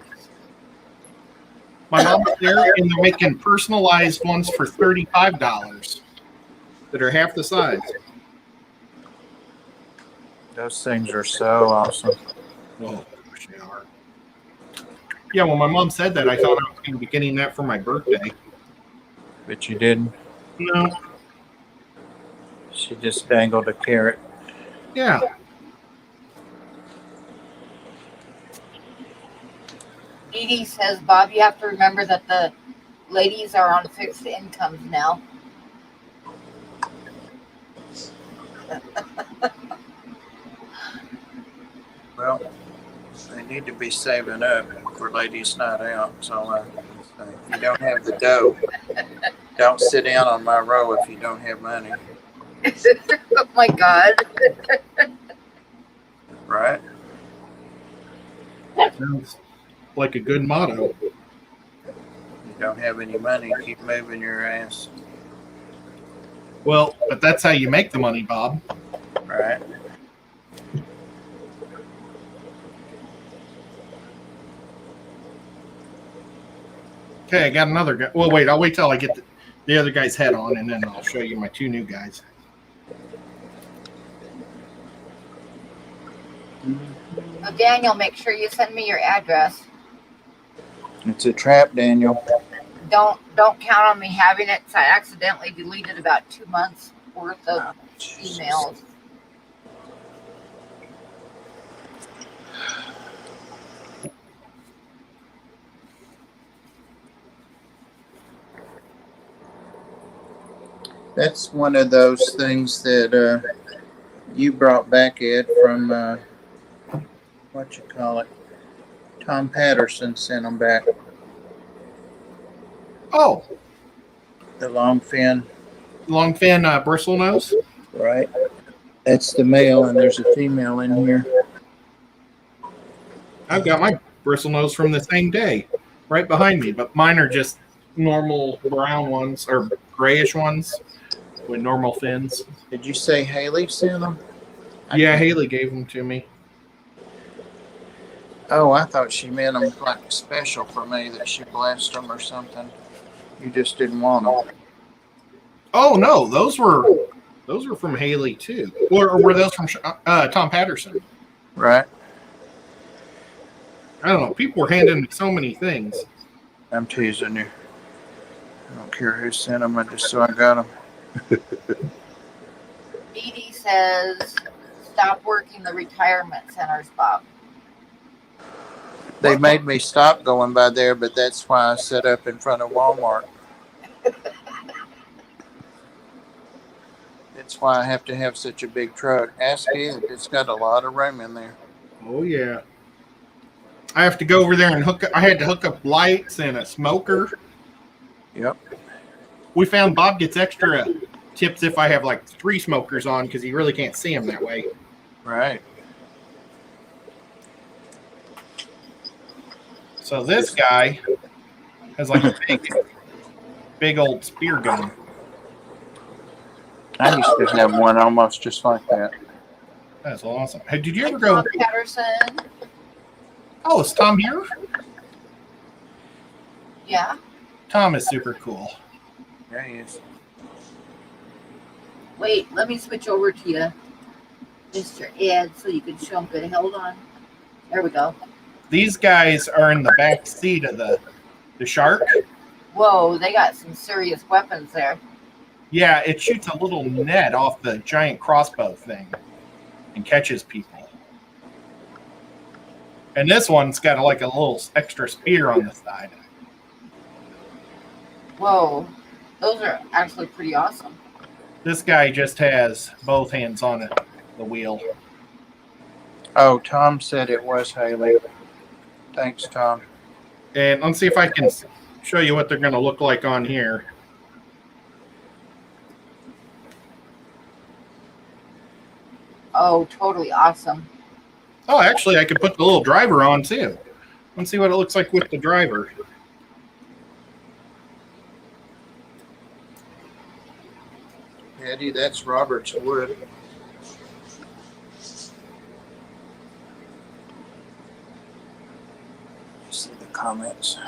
My mom's there, and they're making personalized ones for $35 that are half the size. Those things are so awesome. Oh, gosh, they are. Yeah, when my mom said that, I thought I was going to be getting that for my birthday. But you didn't. No, She She just dangled a carrot. Yeah. Dee Dee says, Bob, you have to remember that the ladies are on fixed incomes now. Well, they need to be saving up for ladies' night out. So if you don't have the dough, don't sit down on my row if you don't have money, Oh my God. right? Sounds like a good motto. You don't have any money, keep moving your ass, Well, but that's how you make the money, Bob. right? Okay, I got another guy. Well, wait, I'll wait till I get the other guy's head on, and then I'll show you my two new guys. Now, Daniel, make sure you send me your address. It's a trap, Daniel. Don't count on me having it. 'Cause I accidentally deleted about 2 months worth of emails. That's one of those things that you brought back, Ed, from what you call it. Tom Patterson sent them back. Oh, The long fin, long fin bristle nose. right? That's the male, and there's a female in here. I've got my bristle nose from the same day, right behind me, but mine are just normal brown ones or grayish ones with normal fins. Did you say Haley sent them? Yeah, Haley gave them to me. Oh, I thought she meant them like special for me, that she blessed them or something. You just didn't want them. Oh no, those were from Haley too, or were those from Tom Patterson? Right? I don't know. People were handing me so many things. I'm teasing you. I don't care who sent them, I just so I got them. Dee Dee says, stop working the retirement centers, Bob. They made me stop going by there, but that's why I set up in front of Walmart. That's why I have to have such a big truck. Ask it. It's got a lot of room in there. Oh yeah. I have to go over there and I had to hook up lights and a smoker. Yep. We found Bob gets extra tips if I have like 3 smokers on because he really can't see them that way. Right. So this guy has like a big old spear gun. I used to have one almost just like that. That's awesome. Hey, did you Hi, ever go? Tom Patterson. Oh, is Tom here? Yeah. Tom is super cool. Yeah, he is. Wait, let me switch over to you, Mr. Ed, so you can show him good. Hold on. There we go. These guys are in the back seat of the shark. Whoa, they got some serious weapons there. Yeah, it shoots a little net off the giant crossbow thing and catches people. And this one's got like a little extra spear on the side. Whoa, those are actually pretty awesome. This guy just has both hands on it, the wheel. Oh, Tom said it was Haley. Thanks, Tom. And let's see if I can show you what they're going to look like on here. Oh, totally awesome. Oh, actually, I could put the little driver on too. Let's see what it looks like with the driver. Eddie, that's Robert's wood. See the comments.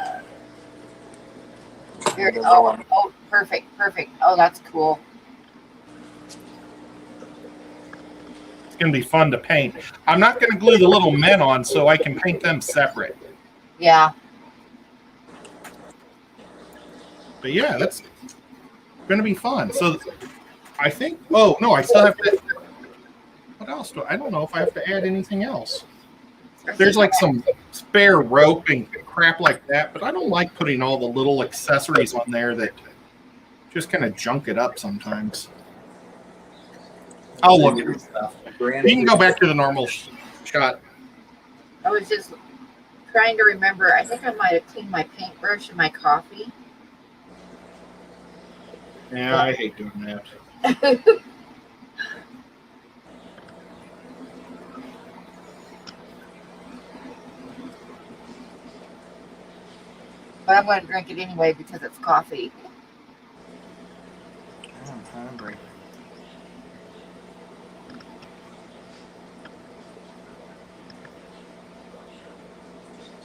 Oh, perfect. Oh, that's cool. It's going to be fun to paint. I'm not going to glue the little men on so I can paint them separate. Yeah. But yeah, that's going to be fun. So I think. Oh no, I still have to. What else do I don't know if I have to add anything else. There's like some spare rope and crap like that, but I don't like putting all the little accessories on there that just kind of junk it up sometimes. I'll look at this stuff. You can go back to the normal shot. I was just trying to remember. I think I might have cleaned my paintbrush and my coffee. Yeah, I hate doing that. But I'm going to drink it anyway because it's coffee. I'm hungry.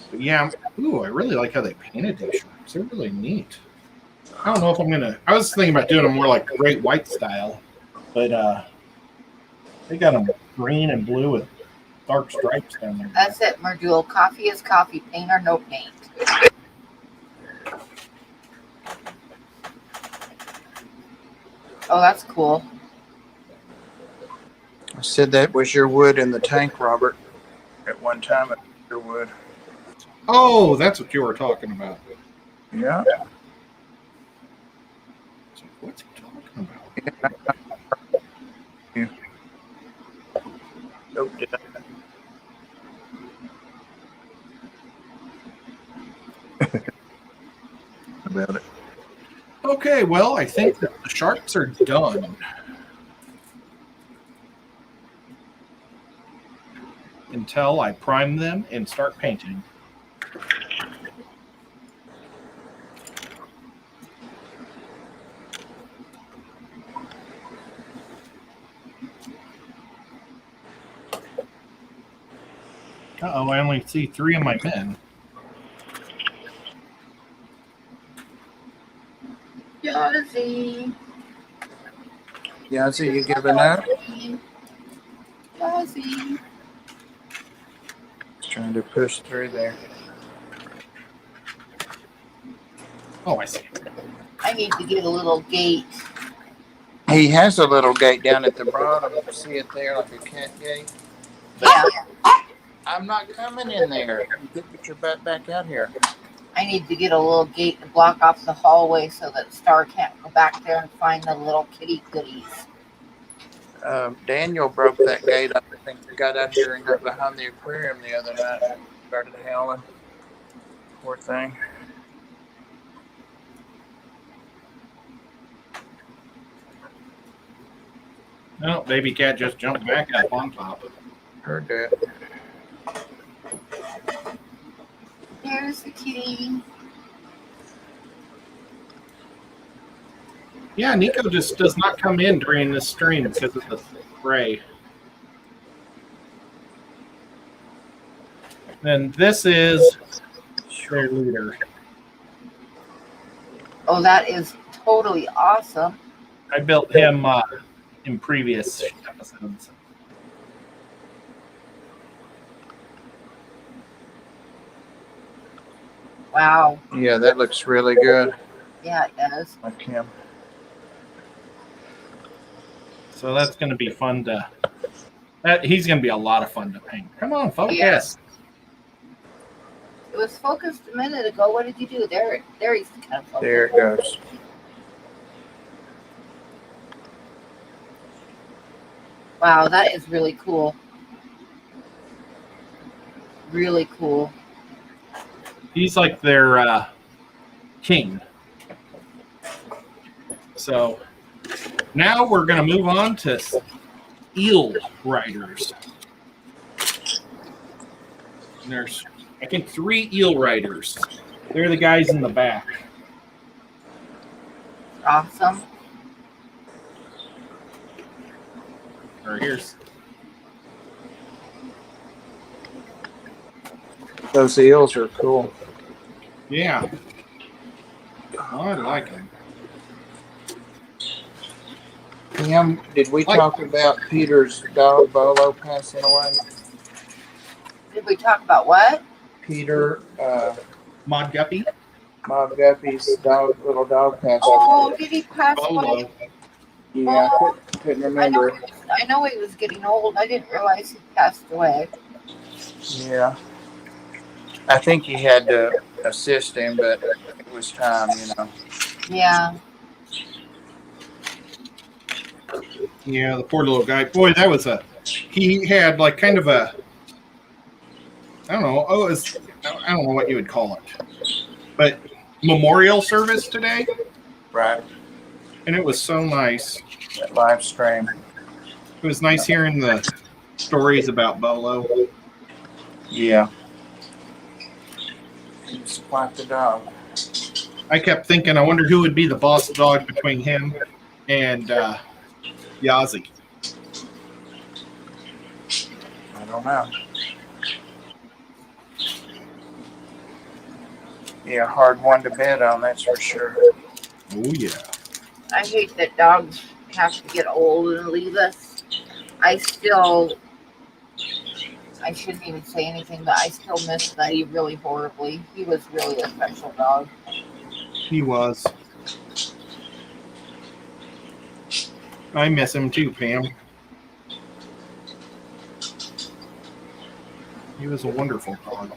But yeah, ooh, I really like how they painted these shirts. They're really neat. I don't know if I'm gonna. I was thinking about doing them more like Great White style, but they got them green and blue with dark stripes down there. That's it, Merdule. Coffee is coffee. Paint or no paint. Oh, that's cool. I said that was your wood in the tank, Robert. At one time, it was your wood. Oh, that's what you were talking about. Yeah. What's he talking about? Nope. About it. Okay, well, I think that the sharks are done. Until I prime them and start painting. Uh-oh, I only see 3 of my men. Yazzie. Yazzie, you giving up? Yazzie. Trying to push through there. Oh, I see. I need to get a little gate. He has a little gate down at the bottom. You see it there, like a cat gate? Yeah. I'm not coming in there. You get your butt back out here. I need to get a little gate to block off the hallway so that Star can't go back there and find the little kitty goodies. Daniel broke that gate up. I think he got out here and got behind the aquarium the other night. Started howling. Poor thing. No, baby cat just jumped back up on top. Heard that. There's the kitty. Yeah, Nico just does not come in during this stream because of the spray. Then this is their leader. Oh, that is totally awesome. I built him in previous episodes. Wow. Yeah, that looks really good. Yeah, it does. Like him. So that's going to be fun to. He's going to be a lot of fun to paint. Come on, focus. Yes. It was focused a minute ago. What did you do? There he's kind of focused. There it goes. Wow, that is really cool. Really cool. He's like their king. So now we're going to move on to eel riders. And there's, I think, 3 eel riders. They're the guys in the back. Awesome. Or here's. Those eels are cool. Yeah. Oh, I like them. Pam, did we talk about Peter's dog Bolo passing away? Did we talk about what? Peter, Mod Guppy? Mom Guppy's dog, little dog passed away. Oh, did he pass away? Bolo. Yeah, couldn't remember. I know he was getting old. I didn't realize he passed away. Yeah. I think he had to assist him, but it was time, Yeah. Yeah, the poor little guy. Boy, that was he had like kind of a, I don't know, I don't know what you would call it, but memorial service today. Right. And it was so nice. That live stream. It was nice hearing the stories about Bolo. Yeah. He was quite the dog. I kept thinking, I wonder who would be the boss dog between him and Yazzie. I don't know. Yeah, hard one to bet on, that's for sure. Oh, yeah. I hate that dogs have to get old and leave us. I shouldn't even say anything, but I still miss Buddy really horribly. He was really a special dog. He was. I miss him too, Pam. He was a wonderful dog.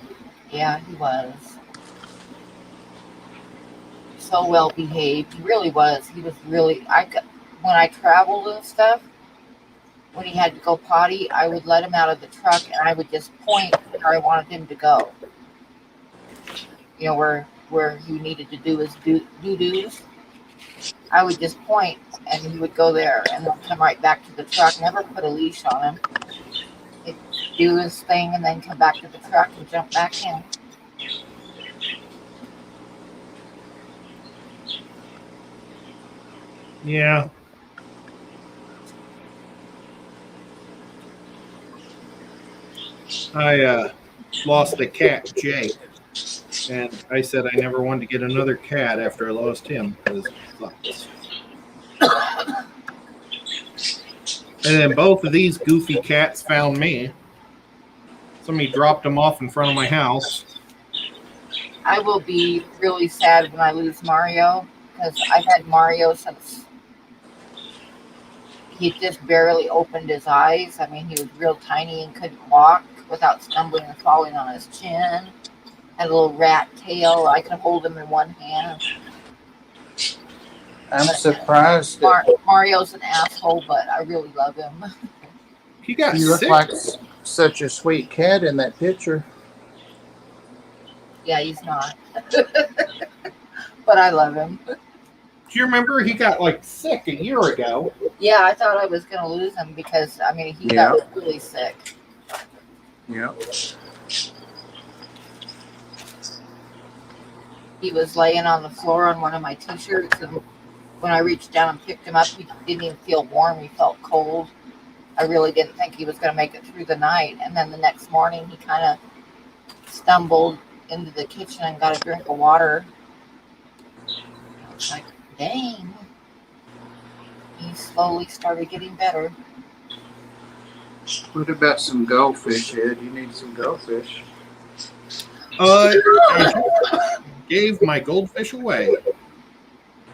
Yeah, he was. So well behaved. He really was. He was really. When I traveled and stuff, when he had to go potty, I would let him out of the truck and I would just point where I wanted him to go. You know, where he needed to do his doo-doos. I would just point and he would go there and then come right back to the truck. Never put a leash on him. He'd do his thing and then come back to the truck and jump back in. Yeah. I lost a cat, Jake, and I said I never wanted to get another cat after I lost him because and then both of these goofy cats found me. Somebody dropped them off in front of my house. I will be really sad when I lose Mario because I've had Mario since he just barely opened his eyes. I mean, he was real tiny and couldn't walk without stumbling and falling on his chin. Had a little rat tail. I could hold him in one hand. I'm surprised that Mario's an asshole, but I really love him. He got you look sick. like such a sweet cat in that picture. Yeah, he's not. But I love him. Do you remember he got like sick a year ago? Yeah, I thought I was going to lose him because, I mean, he got really sick. Yeah. He was laying on the floor on one of my t-shirts, and when I reached down and picked him up, he didn't even feel warm. He felt cold. I really didn't think he was going to make it through the night. And then the next morning, he kind of stumbled into the kitchen and got a drink of water. I was like, dang. He slowly started getting better. What about some goldfish, Ed? You need some goldfish. I gave my goldfish away.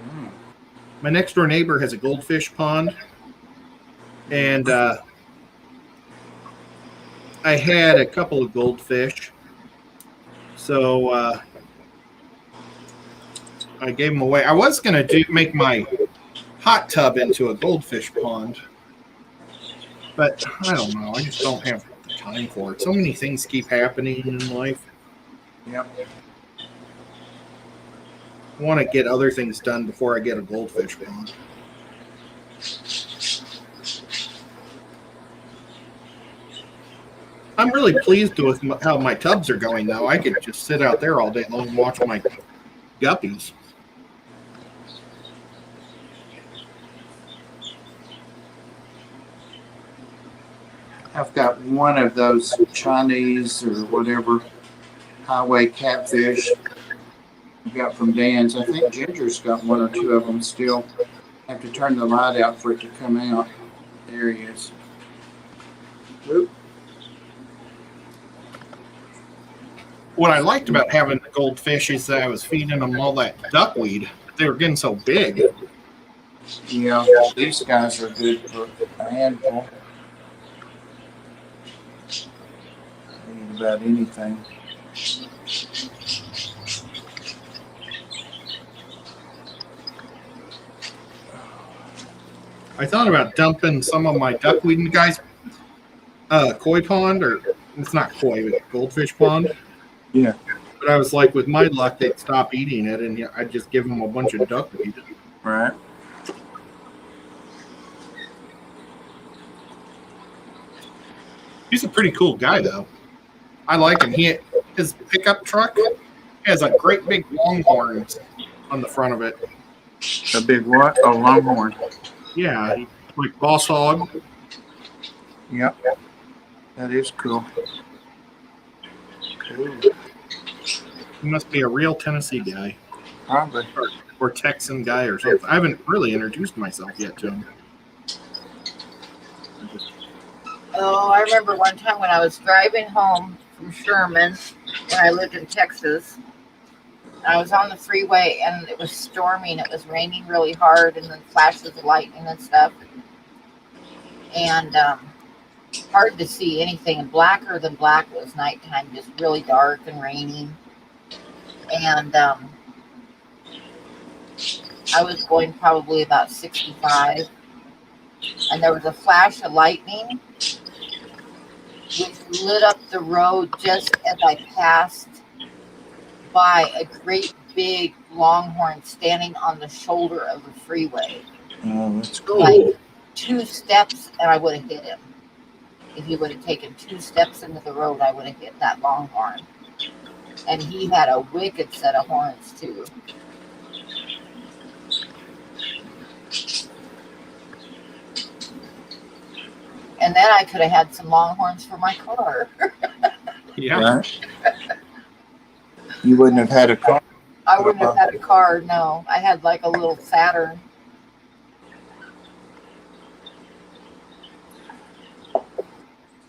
Mm. My next door neighbor has a goldfish pond, and I had a couple of goldfish, so I gave them away. I was going to make my hot tub into a goldfish pond, but I don't know. I just don't have the time for it. So many things keep happening in life. Yep. I want to get other things done before I get a goldfish pond. I'm really pleased with how my tubs are going, though. I could just sit out there all day long and watch my guppies. I've got one of those Chinese or whatever highway catfish I got from Dan's. I think Ginger's got one or two of them still. I have to turn the light out for it to come out. There he is. Oop. What I liked about having the goldfish is that I was feeding them all that duckweed. They were getting so big. Yeah, these guys are good for a handful. Eat about anything. I thought about dumping some of my duckweed in the guy's koi pond, or it's not koi, but goldfish pond. Yeah. But I was like, with my luck, they'd stop eating it, and I'd just give them a bunch of duckweed. Right. He's a pretty cool guy, though. I like him. His pickup truck has a great big longhorns on the front of it. A big what? Oh, longhorn. Yeah, like Boss Hog. Yep. That is cool. Cool. He must be a real Tennessee guy. Probably. Or Texan guy or something. I haven't really introduced myself yet to him. Oh, I remember one time when I was driving home from Sherman, and I lived in Texas. I was on the freeway, and it was storming. It was raining really hard, and then flashes of lightning and stuff. And hard to see anything. And blacker than black was nighttime, just really dark and raining. And I was going probably about 65, and there was a flash of lightning which lit up the road just as I passed by a great big longhorn standing on the shoulder of the freeway. Oh, that's cool. Like 2 steps, and I would have hit him. If he would have taken 2 steps into the road, I would have hit that longhorn. And he had a wicked set of horns, too. And then I could have had some longhorns for my car. Yeah. Right? You wouldn't have had a car. I wouldn't have had a car, no. I had like a little Saturn.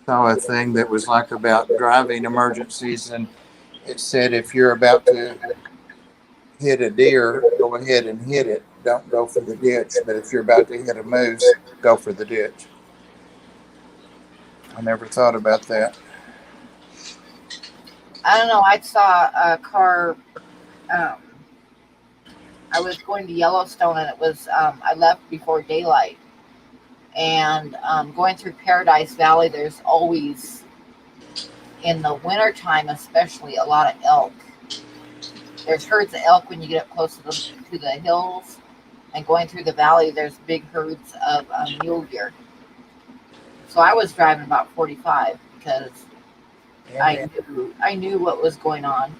Saw a thing that was like about driving emergencies, and it said if you're about to hit a deer, go ahead and hit it. Don't go for the ditch. But if you're about to hit a moose, go for the ditch. I never thought about that. I don't know. I saw a car. I was going to Yellowstone, and it was I left before daylight. And going through Paradise Valley, there's always, in the wintertime especially, a lot of elk. There's herds of elk when you get up close to the hills. And going through the valley, there's big herds of mule deer. So I was driving about 45 because I knew what was going on.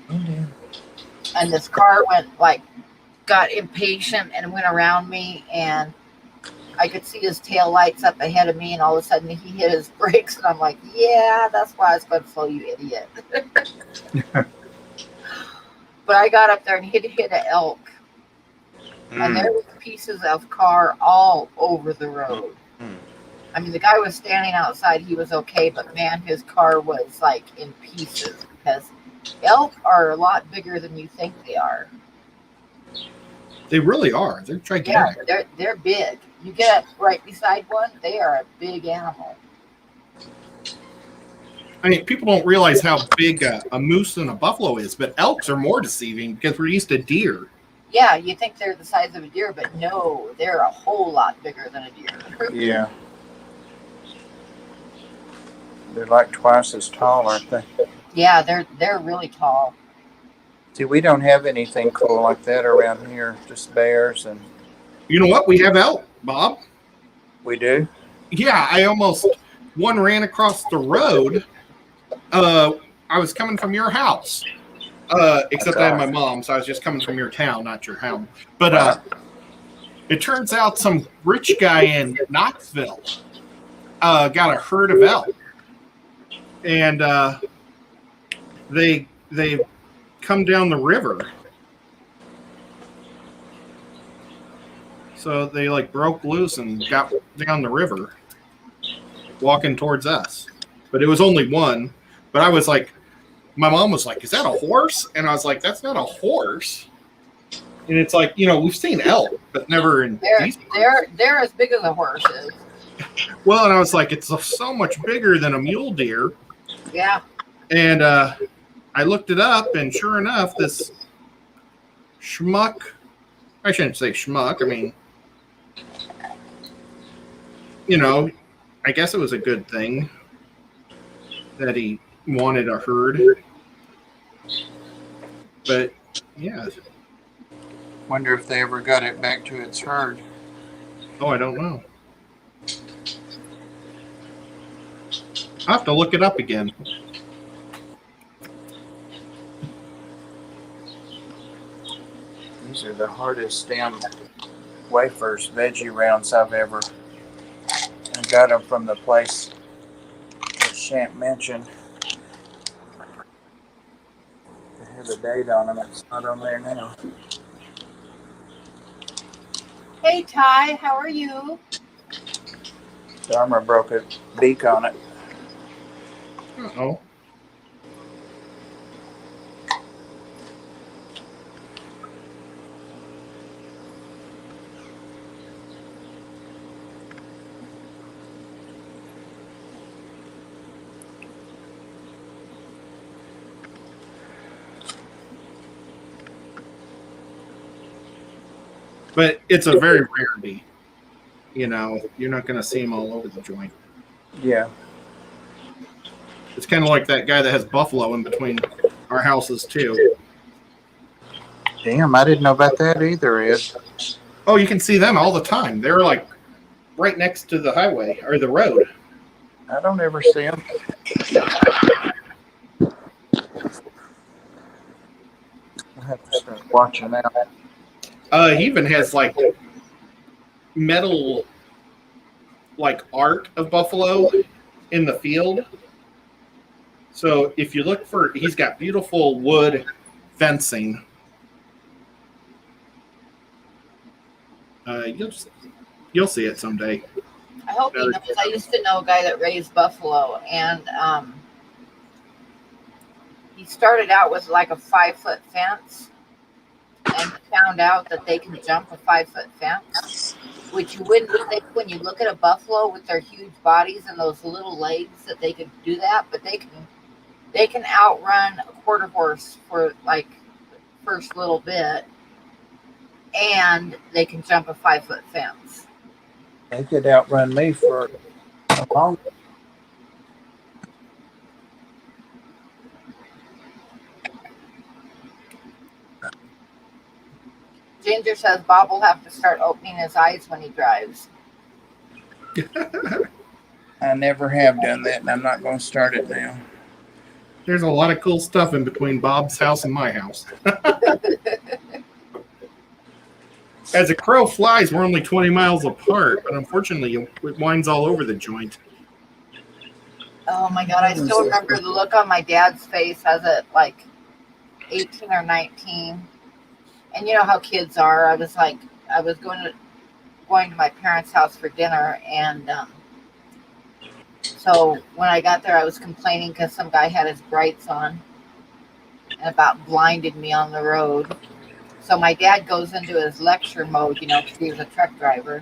And this car got impatient and went around me, and I could see his tail lights up ahead of me, and all of a sudden he hit his brakes, and I'm like, yeah, that's why I was going to slow, you idiot. But I got up there and hit an elk, and there were pieces of car all over the road. I mean, the guy was standing outside. He was okay, but man, his car was like in pieces because elk are a lot bigger than you think they are. They really are. They're gigantic. Yeah, they're big. You get up right beside one, they are a big animal. I mean, people don't realize how big a moose and a buffalo is, but elks are more deceiving because we're used to deer. Yeah, you think they're the size of a deer, but no, they're a whole lot bigger than a deer. Yeah. They're like twice as tall, aren't they? Yeah, they're really tall. See, we don't have anything cool like that around here. Just bears, and You know what? We have elk, Bob. we do. Yeah, one ran across the road. I was coming from your house. Except I had my mom, so I was just coming from your town, not your home. But it turns out some rich guy in Knoxville got a herd of elk. And they come down the river. So they broke loose and got down the river, walking towards us. But it was only one. But I was my mom was like, "Is that a horse?" And I was like, "That's not a horse." And it's like, we've seen elk, but never in these. They're as big as a horse is. Well, and I was like, it's so much bigger than a mule deer. Yeah. And I looked it up, and sure enough, this schmuck, I shouldn't say schmuck, I mean, I guess it was a good thing that he wanted a herd. But, yeah. Wonder if they ever got it back to its herd. Oh, I don't know. I'll have to look it up again. These are the hardest damn wafers, veggie rounds I've ever. I got them from the place that Shan't mentioned. They have a date on them. It's not on there now. Hey Ty, how are you? The armor broke a beak on it. Uh-oh. But it's a very rarity. You're not going to see them all over the joint. Yeah. It's kind of like that guy that has buffalo in between our houses, too. Damn, I didn't know about that either, Ed. Oh, you can see them all the time. They're like right next to the highway or the road. I don't ever see them. I have to start watching out. He even has like metal, like art of buffalo in the field. So if you look for, he's got beautiful wood fencing. You'll see it someday. I hope he knows. I used to know a guy that raised buffalo, and he started out with like a 5-foot fence, and found out that they can jump a 5-foot fence, which you wouldn't think when you look at a buffalo with their huge bodies and those little legs that they could do that, but they can outrun a quarter horse for like the first little bit, and they can jump a 5-foot fence. They could outrun me for a long time. Ginger says Bob will have to start opening his eyes when he drives. I never have done that, and I'm not going to start it now. There's a lot of cool stuff in between Bob's house and my house. As a crow flies, we're only 20 miles apart, but unfortunately, it winds all over the joint. Oh my God, I still remember the look on my dad's face as at like 18 or 19. And you know how kids are. I was going to my parents' house for dinner, and so when I got there, I was complaining because some guy had his brights on and about blinded me on the road. So my dad goes into his lecture mode, because he was a truck driver.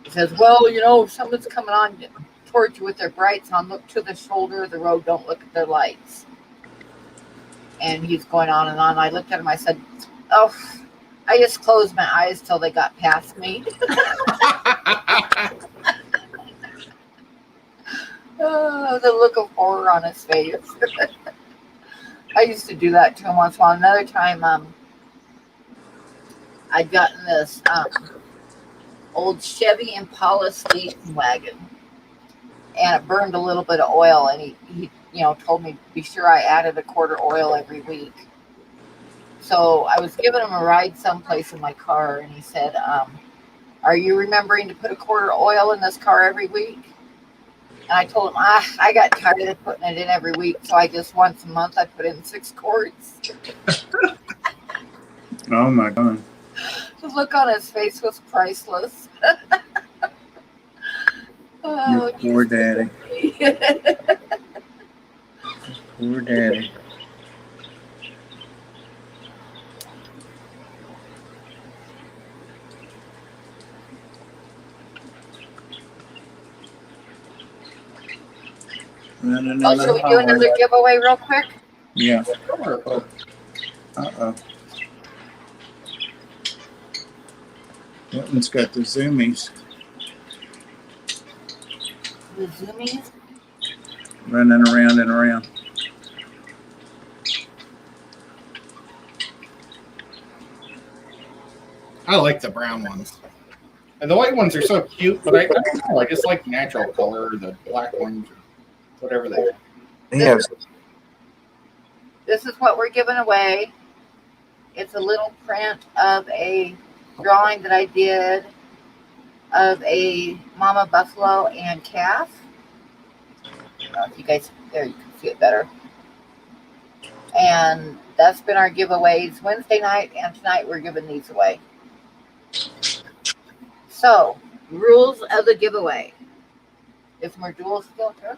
He says, well, if someone's coming on towards you with their brights on, look to the shoulder of the road, don't look at their lights. And he's going on and on. I looked at him, I said, oh, I just closed my eyes till they got past me. Oh, the look of horror on his face. I used to do that to him once in a while. Another time, I'd gotten this old Chevy Impala station wagon, and it burned a little bit of oil, and he told me be sure I added a quarter oil every week. So I was giving him a ride someplace in my car, and he said, are you remembering to put a quarter oil in this car every week? And I told him, I got tired of putting it in every week, so I just once a month I put in 6 quarts. Oh my God. The look on his face was priceless. Oh, poor daddy. Poor daddy. Running Oh, in should the we do another hallway. giveaway real quick? Yeah. Sure. Oh. Uh-oh. That one's got the zoomies. The zoomies. Running around and around. I like the brown ones. And the white ones are so cute, but I don't know. I just like natural color, the black ones, or whatever they are. Yes. This is what we're giving away. It's a little print of a drawing that I did of a mama buffalo and calf. If you guys, there you can see it better. And that's been our giveaways Wednesday night, and tonight we're giving these away. So, rules of the giveaway. Is Merjul still here?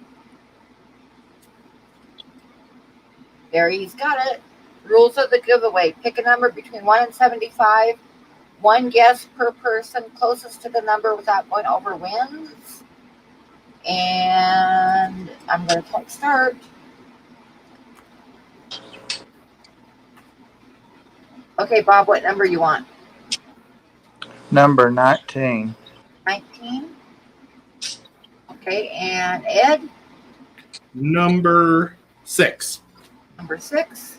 There, he's got it. Rules of the giveaway. Pick a number between 1 and 75. One guess per person. Closest to the number without going over wins. And I'm going to click start. Okay, Bob, what number you want? Number 19. 19. Okay, and Ed? Number 6. Number 6.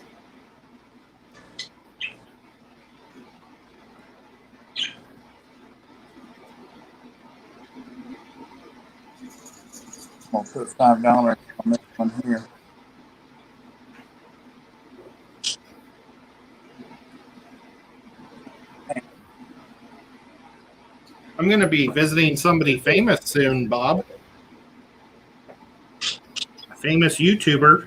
I'll put $5 on this one here. I'm going to be visiting somebody famous soon, Bob. A famous YouTuber.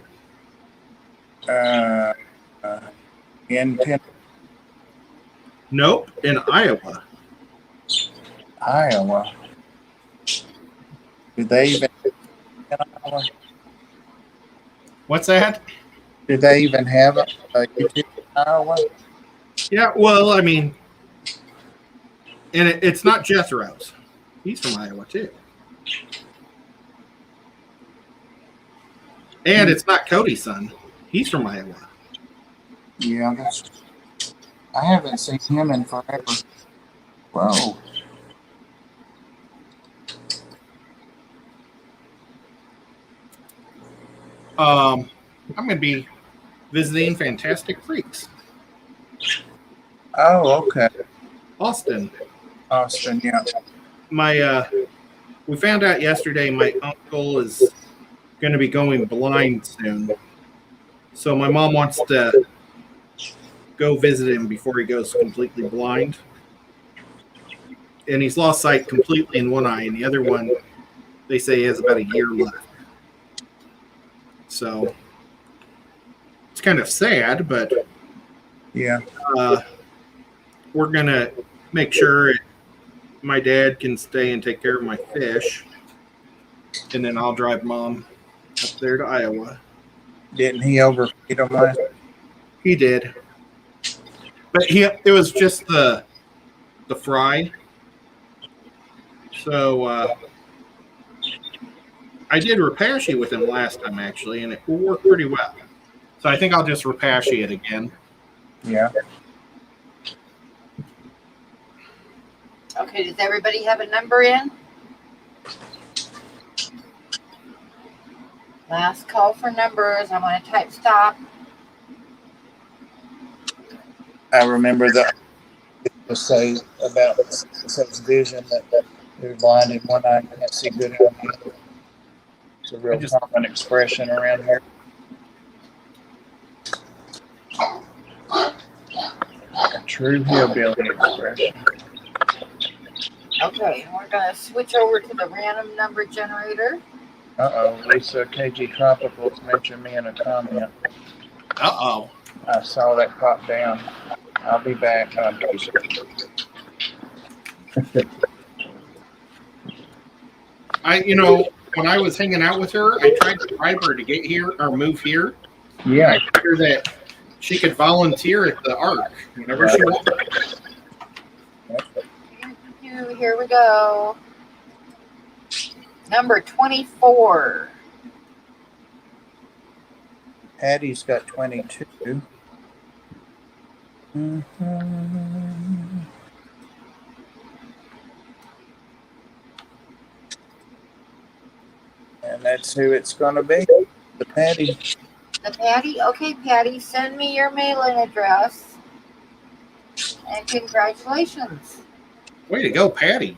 In Nope, in Iowa. Iowa. Do they even in Iowa? What's that? Do they even have a YouTube in Iowa? Yeah, well, I mean, and it's not Jethro's. He's from Iowa, too. And it's not Cody's son. He's from Iowa. Yeah, I haven't seen him in forever. Whoa. I'm going to be visiting Fantastic Freaks. Oh, okay. Austin. Austin, yeah. We found out yesterday my uncle is going to be going blind soon. So my mom wants to go visit him before he goes completely blind. And he's lost sight completely in one eye, and the other one, they say, he has about a year left. So it's kind of sad, but Yeah. we're going to make sure my dad can stay and take care of my fish. And then I'll drive Mom up there to Iowa. Didn't he overfeed them last? He did. But it was just the fry. So I did Repashy with him last time, actually, and it worked pretty well. So I think I'll just Repashy it again. Yeah. Okay, does everybody have a number in? Last call for numbers. I'm going to type stop. I remember that to say about such vision that they're blind in one eye and can't see good in the other. It's a real common expression around here. A true hillbilly expression. Okay, and we're going to switch over to the random number generator. Uh-oh, Lisa KG Tropicals mentioned me in a comment. Uh-oh. I saw that pop down. I'll be back. When I was hanging out with her, I tried to bribe her to get here or move here. Yeah. I figured that she could volunteer at the Ark whenever she wants. Here we go. Number 24. Patty's got 22. Mhm. And that's who it's going to be. The Patty. The Patty? Okay, Patty, send me your mailing address. And congratulations. Way to go, Patty.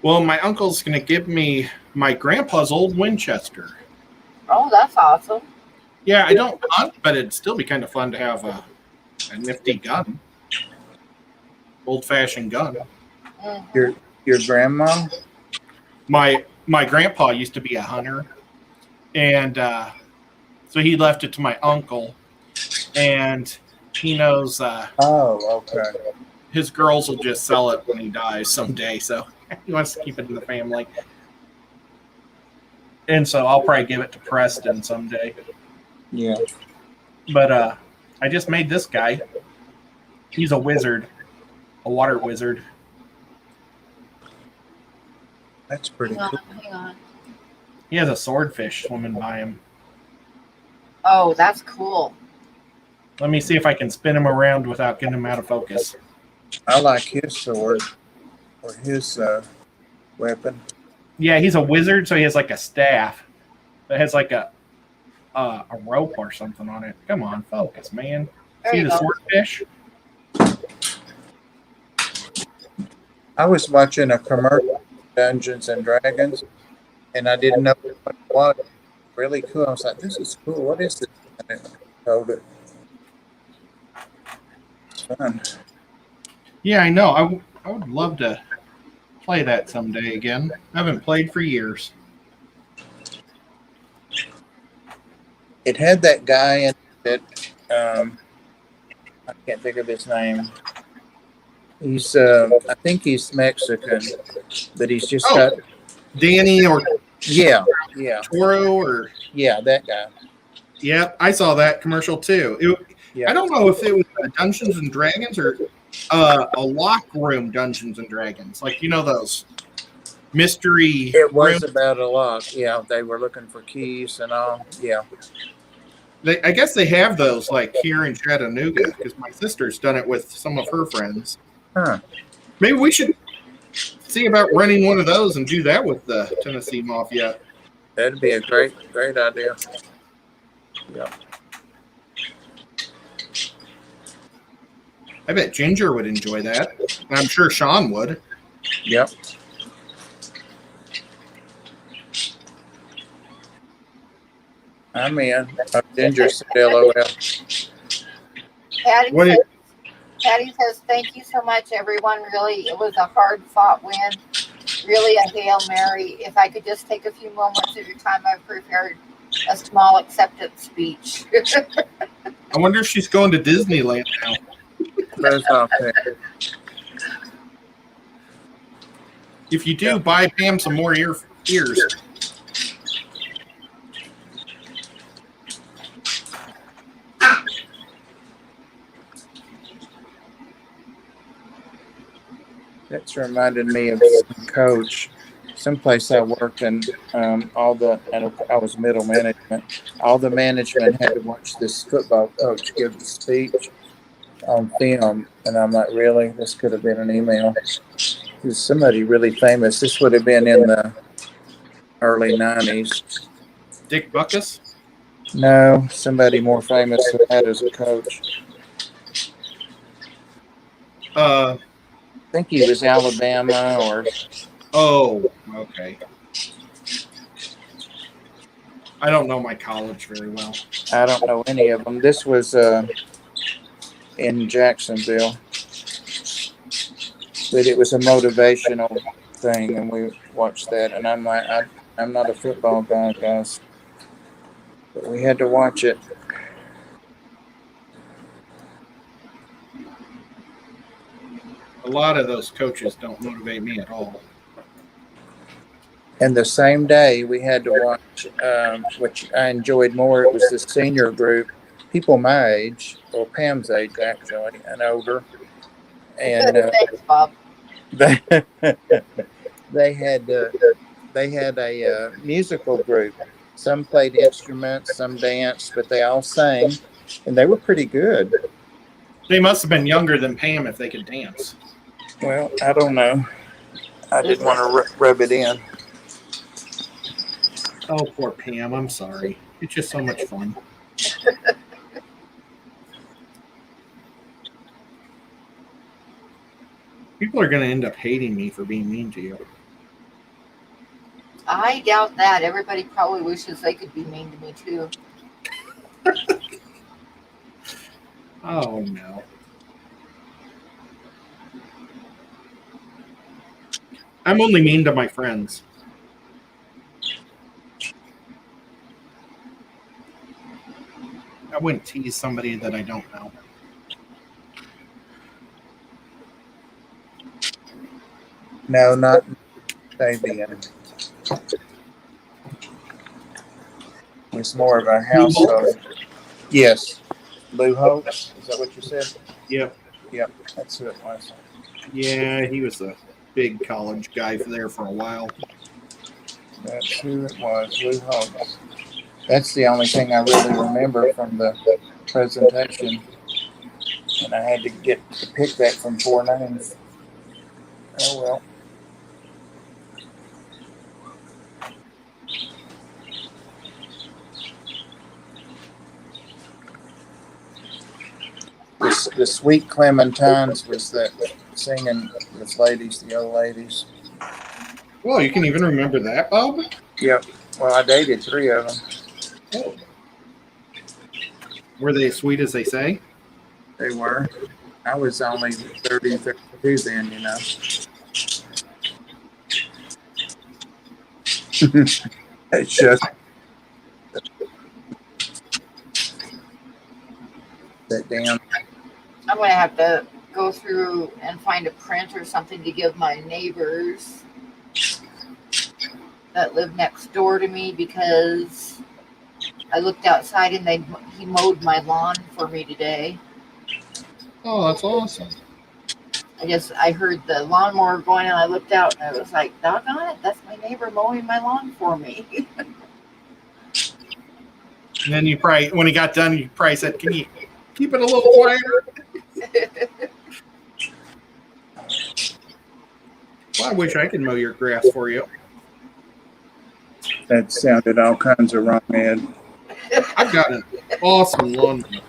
Well, my uncle's going to give me my grandpa's old Winchester. Oh, that's awesome. Yeah, I don't hunt, but it'd still be kind of fun to have a nifty gun. Old-fashioned gun. Mhm. Your grandma? My grandpa used to be a hunter, and so he left it to my uncle, and he knows Oh, okay. his girls will just sell it when he dies someday, so he wants to keep it in the family. And so I'll probably give it to Preston someday. Yeah. But I just made this guy. He's a wizard, a water wizard. That's pretty Hang cool. on, hang on. He has a swordfish swimming by him. Oh, that's cool. Let me see if I can spin him around without getting him out of focus. I like his sword or his weapon. Yeah, he's a wizard, so he has like a staff that has like a rope or something on it. Come on, focus, man. There See you the go. swordfish? I was watching a commercial for Dungeons and Dragons, and I didn't know what it was. Really cool. I was like, "This is cool. What is this?" And I told it. It's fun. Yeah, I know. I would love to play that someday again. I haven't played for years. It had that guy in it. I can't think of his name. He's, I think he's Mexican, but he's just got. Danny or Yeah, Toro or that guy. yeah, I saw that commercial too. Yeah, I don't know if it was Dungeons and Dragons or a lock room Dungeons and Dragons, like those mystery. it was rooms. about a lot. Yeah, they were looking for keys and all. Yeah, I guess they have those like here in Chattanooga because my sister's done it with some of her friends. huh? Maybe we should see about running one of those and do that with the Tennessee Mafia. That'd be a great idea. Yeah. I bet Ginger would enjoy that. And I'm sure Sean would. Yep. I'm in. Ginger said LOL. Patty says, thank you so much, everyone. Really, it was a hard-fought win. Really a Hail Mary. If I could just take a few moments of your time, I've prepared a small acceptance speech. I wonder if she's going to Disneyland now. That's off there. If you do, buy Pam some more ears. That's reminded me of some coach, someplace I worked, and I was middle management. All the management had to watch this football coach give the speech on film, and I'm like, really? This could have been an email. He's somebody really famous. This would have been in the early 90s. Dick Buckus? No, somebody more famous than that as a coach. I think he was Alabama or. Oh, okay. I don't know my college very well. I don't know any of them. This was in Jacksonville, but it was a motivational thing, and we watched that. And I'm like, I'm not a football guy, guys, but we had to watch it. A lot of those coaches don't motivate me at all. And the same day we had to watch, which I enjoyed more. It was the senior group, people my age, or Pam's age actually, and older, and Thanks, Bob. they they had a musical group. Some played instruments, some danced, but they all sang, and they were pretty good. They must have been younger than Pam if they could dance. Well, I don't know. I didn't want to rub it in. Oh, poor Pam. I'm sorry. It's just so much fun. People are going to end up hating me for being mean to you. I doubt that. Everybody probably wishes they could be mean to me too. Oh, no. I'm only mean to my friends. I wouldn't tease somebody that I don't know. No, not Fabian. It's more of a household. Yes. Lou Hope. Is that what you said? Yep. Yep. That's who it was. Yeah, he was a big college guy there for a while. That's who it was. Lou Hope. That's the only thing I really remember from the presentation. And I had to pick that from 4 names. Oh well. The Sweet Clementines was that singing with ladies, the old ladies. Well, you can even remember that, Bob? Yep. Well, I dated 3 of them. Oh. Were they as sweet as they say? They were. I was only 30, 32 then, you know. It's just that damn. I'm going to have to go through and find a print or something to give my neighbors that live next door to me, because I looked outside and he mowed my lawn for me today. Oh, that's awesome. I heard the lawnmower going and I looked out and I was like, doggone it, that's my neighbor mowing my lawn for me. And then you probably, when he got done, you probably said, "Can you keep it a little quieter?" Well, I wish I could mow your grass for you. That sounded all kinds of wrong, Ed. I've got an awesome lawnmower.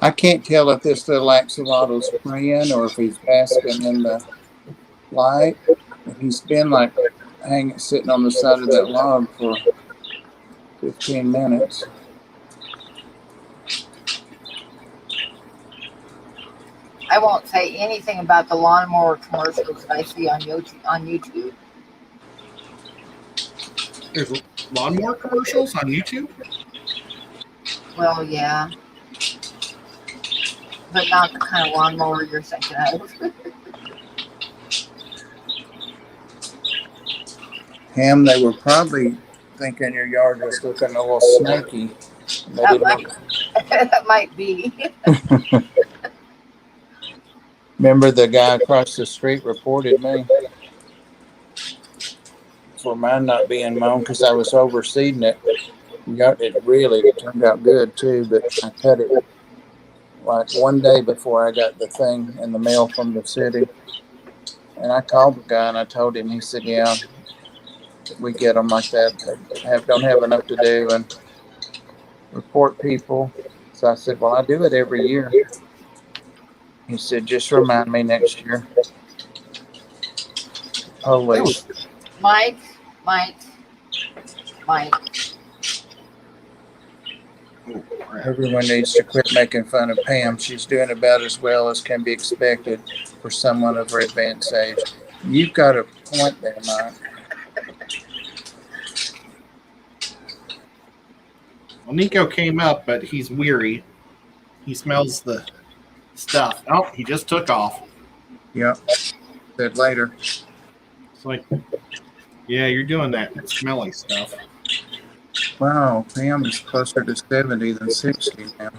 I can't tell if this little axolotl's praying or if he's basking in the light. He's been like sitting on the side of that log for 15 minutes. I won't say anything about the lawnmower commercials that I see on YouTube. There's lawnmower commercials on YouTube? Well, yeah. But not the kind of lawnmower you're thinking of. Ham, they were probably thinking your yard was looking a little snaky. That might be. Remember the guy across the street reported me for mine not being mown because I was overseeding it. It turned out good too, but I cut it like one day before I got the thing in the mail from the city. And I called the guy and I told him, he said, yeah, we get them like that. They don't have enough to do and report people. So I said, well, I do it every year. He said, just remind me next year. Holy. Mike. Everyone needs to quit making fun of Pam. She's doing about as well as can be expected for someone of her advanced age. You've got a point there, Mike. Well, Nico came up, but he's weary. He smells the stuff. Oh, he just took off. Yep. Said later. It's like, yeah, you're doing that smelly stuff. Wow, Pam is closer to 70 than 60 now.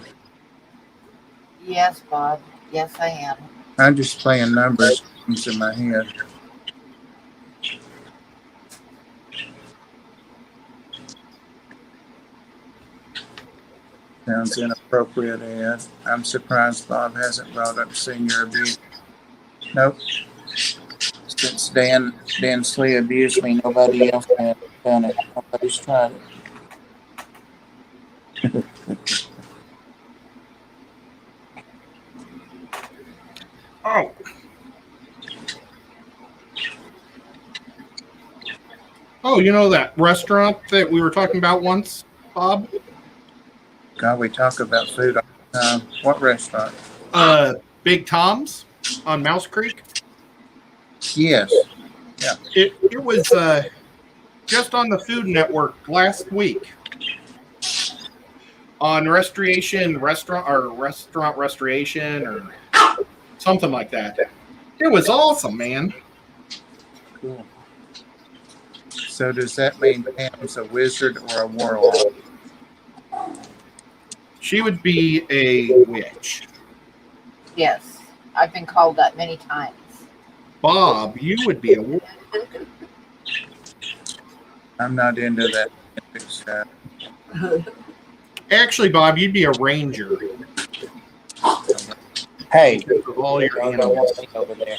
Yes, Bob. Yes, I am. I'm just playing numbers in my head. Sounds inappropriate, Ed. I'm surprised Bob hasn't brought up senior abuse. Nope. Since Dan Slee abused me, nobody else has done it. Nobody's tried it. Oh. Oh, you know that restaurant that we were talking about once, Bob? God, we talk about food all the time. What restaurant? Big Tom's on Mouse Creek. Yes. It was just on the Food Network last week on Restoration Restaurant or Restaurant Restoration or something like that. It was awesome, man. Cool. So does that mean Pam's a wizard or a warlock? She would be a witch. Yes, I've been called that many times. Bob, you would be a witch. I'm not into that stuff. Actually, Bob, you'd be a ranger. Hey, Because of all your animals. over there.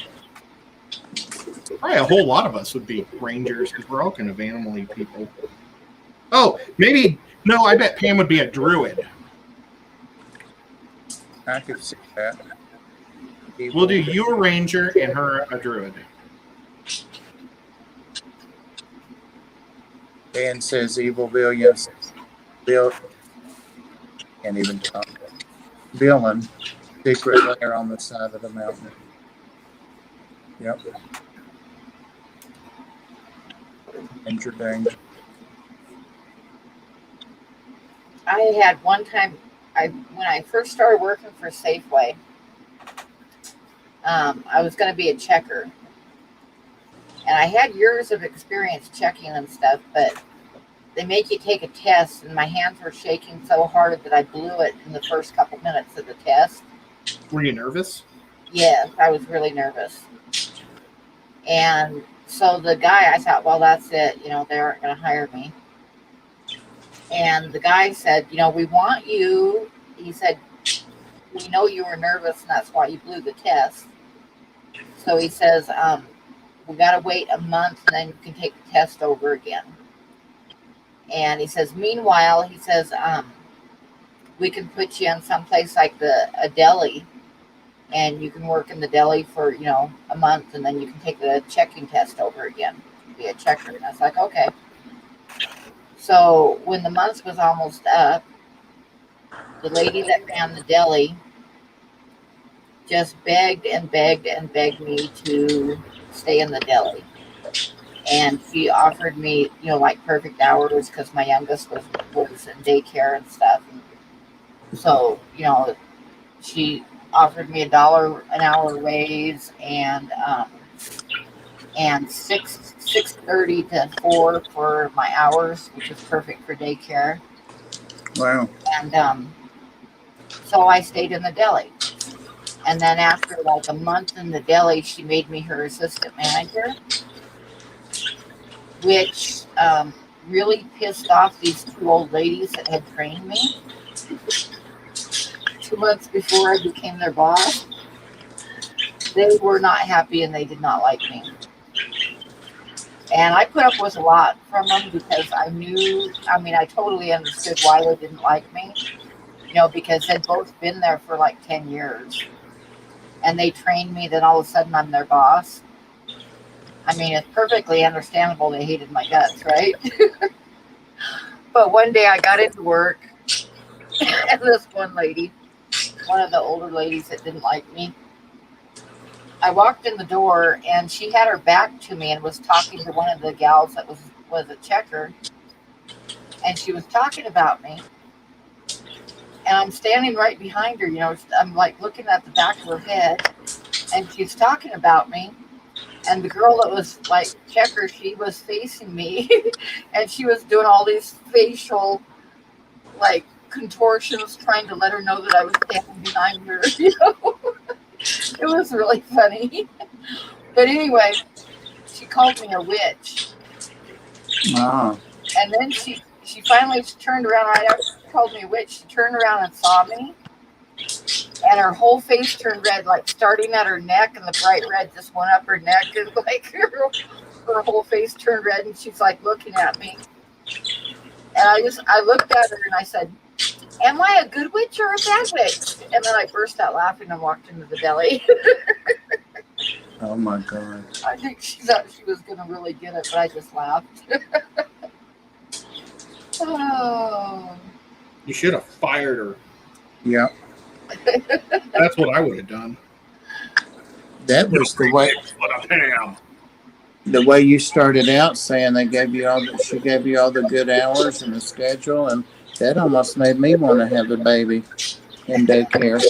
Probably a whole lot of us would be rangers because we're all kind of animal-y people. Oh, maybe, no, I bet Pam would be a druid. I could see that. We'll do you a ranger and her a druid. Dan says evil villains. Bill can't even talk. Villain. Secret lair on the side of the mountain. Yep. Danger, danger. I had one time, when I first started working for Safeway, I was going to be a checker. And I had years of experience checking and stuff, but they make you take a test, and my hands were shaking so hard that I blew it in the first couple minutes of the test. Were you nervous? Yes, I was really nervous. And so the guy, I thought, well, that's it. They aren't going to hire me. And the guy said, we want you. He said, we know you were nervous, and that's why you blew the test. So he says, we got to wait a month, and then you can take the test over again. And he says, meanwhile, he says, we can put you in someplace like a deli, and you can work in the deli for, a month, and then you can take the checking test over again, be a checker. And I was like, okay. So when the month was almost up, the lady that ran the deli just begged and begged and begged me to stay in the deli. And she offered me, like perfect hours because my youngest was in daycare and stuff. So, she offered me $1 an hour raise and 6:30 to 4 for my hours, which is perfect for daycare. Wow. And so I stayed in the deli. And then after like a month in the deli, she made me her assistant manager, which really pissed off these two old ladies that had trained me 2 months before I became their boss. They were not happy and they did not like me. And I put up with a lot from them because I totally understood why they didn't like me, because they'd both been there for like 10 years. And they trained me, then all of a sudden I'm their boss. It's perfectly understandable they hated my guts, right? But one day I got into work, and this one lady, one of the older ladies that didn't like me, I walked in the door, and she had her back to me and was talking to one of the gals that was a checker, and she was talking about me. And I'm standing right behind her, I'm like looking at the back of her head, and she's talking about me. And the girl that was like checker, she was facing me, and she was doing all these facial like contortions, trying to let her know that I was standing behind her. It was really funny. But anyway, she called me a witch, Ah, and then she finally turned around right after she called me a witch. She turned around and saw me, and her whole face turned red, like starting at her neck, and the bright red just went up her neck, and like her whole face turned red, and she's like looking at me, and I looked at her and I said, "Am I a good witch or a bad witch?" And then I burst out laughing and walked into the deli. oh my God. I think she thought she was gonna really get it, but I just laughed. Oh. You should have fired her. Yeah, That's what I would have done. that was the way. But I am. The way you started out saying she gave you all the good hours and the schedule, and that almost made me want to have a baby in daycare.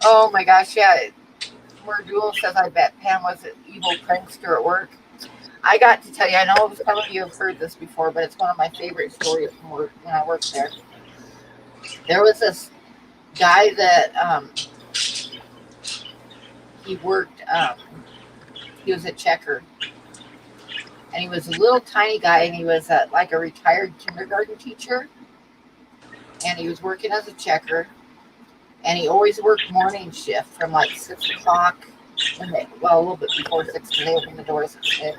Oh my gosh, yeah. Merdula says, I bet Pam was an evil prankster at work. I got to tell you, I know some of you have heard this before, but it's one of my favorite stories from work when I worked there. There was this guy that he worked, he was a checker. And he was a little tiny guy, and he was like a retired kindergarten teacher. And he was working as a checker. And he always worked morning shift from like 6 o'clock, a little bit before 6 because they opened the doors at 6.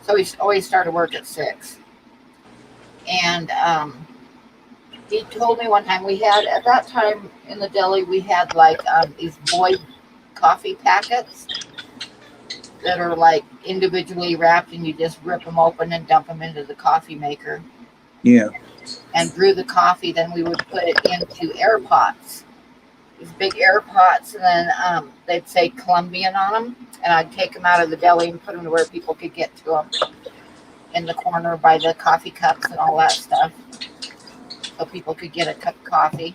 So he always started work at 6. And he told me one time at that time in the deli, we had like these Boyd coffee packets that are like individually wrapped, and you just rip them open and dump them into the coffee maker. Yeah. And brew the coffee. Then we would put it into air pots, these big air pots, and then they'd say Colombian on them, and I'd take them out of the deli and put them to where people could get to them in the corner by the coffee cups and all that stuff, so people could get a cup of coffee.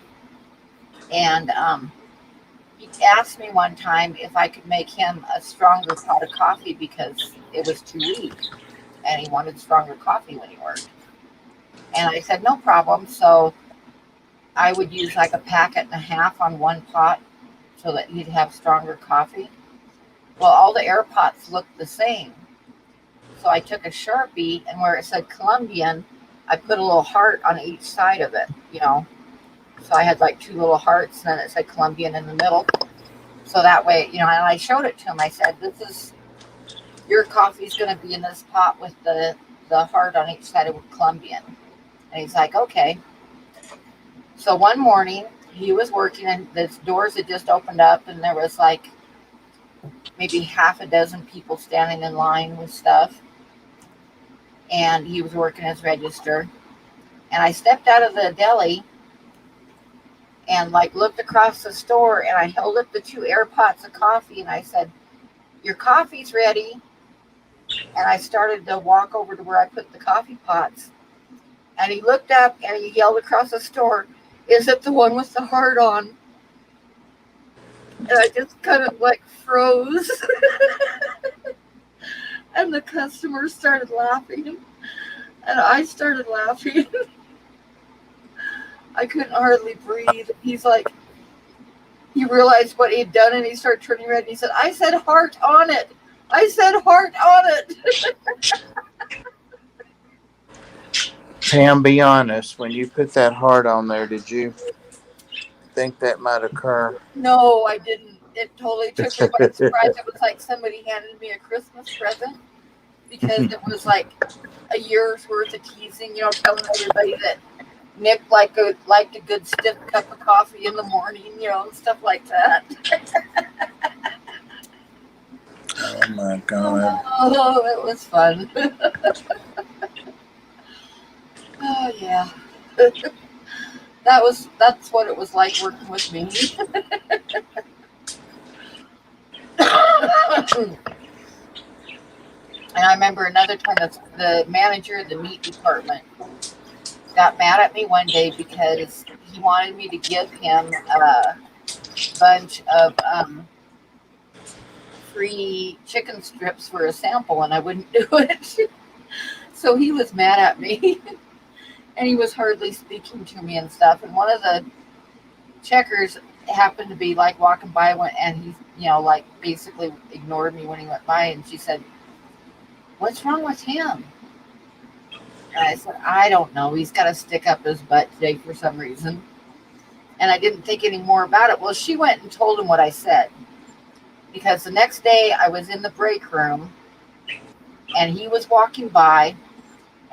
And he asked me one time if I could make him a stronger pot of coffee because it was too weak, and he wanted stronger coffee when he worked. And I said, no problem. So I would use like a packet and a half on one pot so that he'd have stronger coffee. Well, all the air pots looked the same. So I took a Sharpie, and where it said Colombian, I put a little heart on each side of it, So I had like 2 little hearts, and then it said Colombian in the middle. So that way, and I showed it to him. I said, your coffee's going to be in this pot with the heart on each side of Colombian. And he's like, okay. So one morning he was working, and the doors had just opened up, and there was like maybe half a dozen people standing in line with stuff. And he was working his register. And I stepped out of the deli and like looked across the store, and I held up the 2 air pots of coffee, and I said, your coffee's ready. And I started to walk over to where I put the coffee pots. And he looked up and he yelled across the store, is it the one with the heart on? And I just kind of like froze. And the customers started laughing. And I started laughing. I couldn't hardly breathe. He's like, he realized what he'd done, and he started turning red, and he said, I said heart on it. I said heart on it. Pam, be honest. When you put that heart on there, did you think that might occur? No, I didn't. It totally took me by surprise. It was like somebody handed me a Christmas present, because it was like a year's worth of teasing, telling everybody that Nick liked a good stiff cup of coffee in the morning, and stuff like that. Oh my God. Oh, it was fun. Oh yeah. That's what it was like working with me. And I remember another time the manager of the meat department got mad at me one day because he wanted me to give him a bunch of free chicken strips for a sample, and I wouldn't do it. So he was mad at me, and he was hardly speaking to me and stuff. And one of the checkers happened to be like walking by, and he, like basically ignored me when he went by. And she said, "What's wrong with him?" And I said, "I don't know. He's got a stick up his butt today for some reason." And I didn't think any more about it. Well, she went and told him what I said, because the next day I was in the break room, and he was walking by,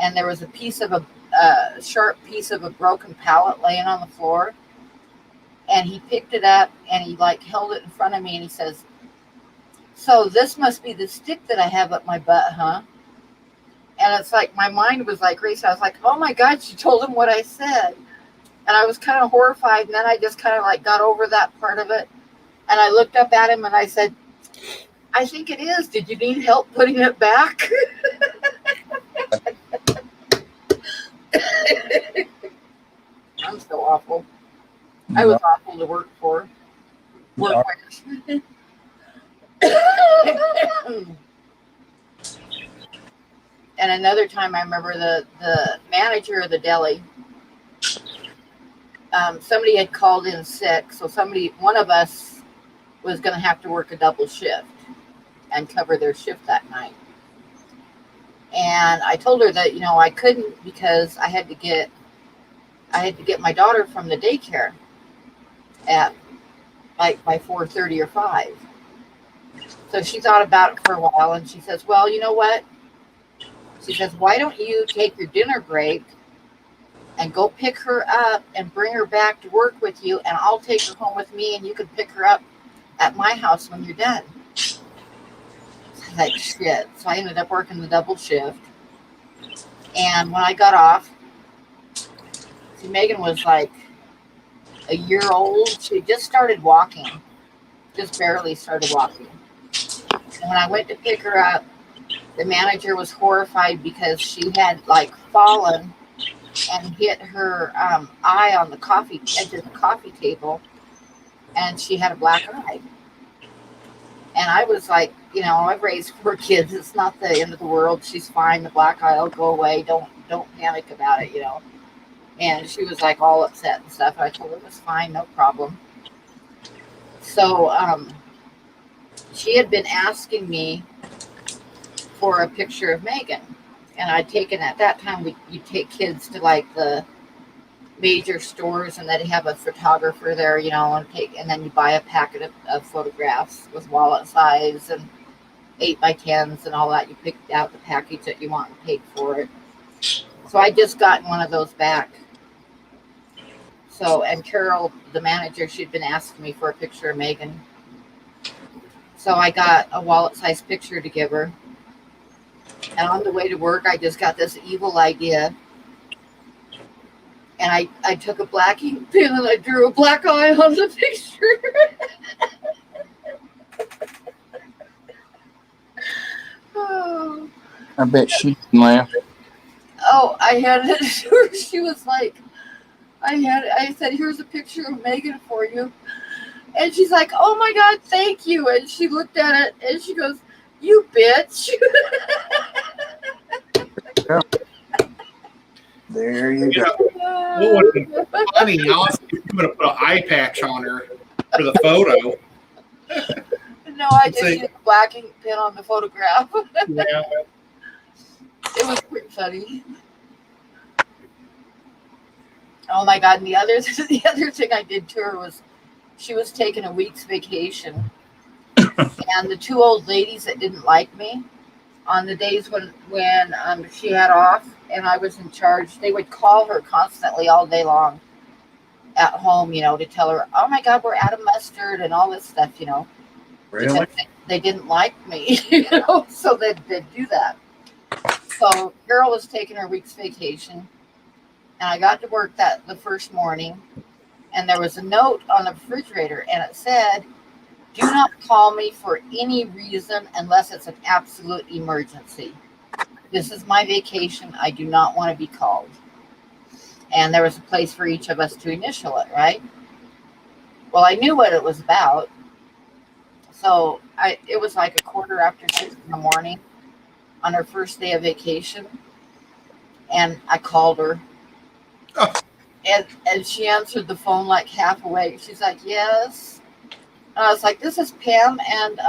and there was a sharp piece of a broken pallet laying on the floor, and he picked it up and he like held it in front of me, and he says, "So this must be the stick that I have up my butt, huh?" And it's like my mind was like racing. I was like, "Oh my God, she told him what I said." And I was kind of horrified, and then I just kind of like got over that part of it, and I looked up at him and I said, "I think it is. Did you need help putting it back?" I'm so awful. I was awful to work for. Work with. And another time, I remember the manager of the deli. Somebody had called in sick, so one of us was going to have to work a double shift and cover their shift that night. And I told her that I couldn't, because I had to get my daughter from the daycare at like by 4:30 or 5. So she thought about it for a while, and she says, "Well, you know what?" She says, "Why don't you take your dinner break and go pick her up and bring her back to work with you, and I'll take her home with me, and you can pick her up at my house when you're done." I was like, shit. So I ended up working the double shift. And when I got off, see, Megan was like a year old. She just started walking, just barely started walking. And when I went to pick her up, the manager was horrified because she had like fallen and hit her eye on the edge of the coffee table, and she had a black eye. And I was like, I've raised 4 kids. It's not the end of the world. She's fine. The black eye will go away. Don't panic about it, And she was like all upset and stuff. I told her it was fine, no problem. So she had been asking me for a picture of Megan. And I'd taken, at that time, you take kids to like the major stores, and they'd have a photographer there, and then you buy a packet of photographs with wallet size and 8x10s and all that. You pick out the package that you want and paid for it. So I just gotten one of those back. So, and Carol, the manager, she'd been asking me for a picture of Megan. So I got a wallet size picture to give her. And on the way to work, I just got this evil idea. And I took a black ink pen and I drew a black eye on the picture. Oh. I bet she didn't laugh. Oh, I had it to her. She was like, I said, "Here's a picture of Megan for you." And she's like, "Oh my God, thank you." And she looked at it and she goes, "You bitch." There you go. What would have been funny, honestly, if you would have put an eye patch on her for the photo. No, I just used a black ink pen on the photograph. Yeah. It was pretty funny. Oh my God! And the other thing I did to her was, she was taking a week's vacation, and the 2 old ladies that didn't like me, on the days when she had off and I was in charge, they would call her constantly all day long at home, to tell her, "Oh my God, we're out of mustard," and all this stuff, Really? Because they didn't like me, so they'd do that. So Carol was taking her week's vacation, and I got to work the first morning, and there was a note on the refrigerator, and it said, "Do not call me for any reason unless it's an absolute emergency. This is my vacation. I do not want to be called." And there was a place for each of us to initial it, right? Well, I knew what it was about. So it was like 6:15 in the morning on her first day of vacation, and I called her, Oh. and she answered the phone like half awake. She's like, "Yes," and I was like, "This is Pam," and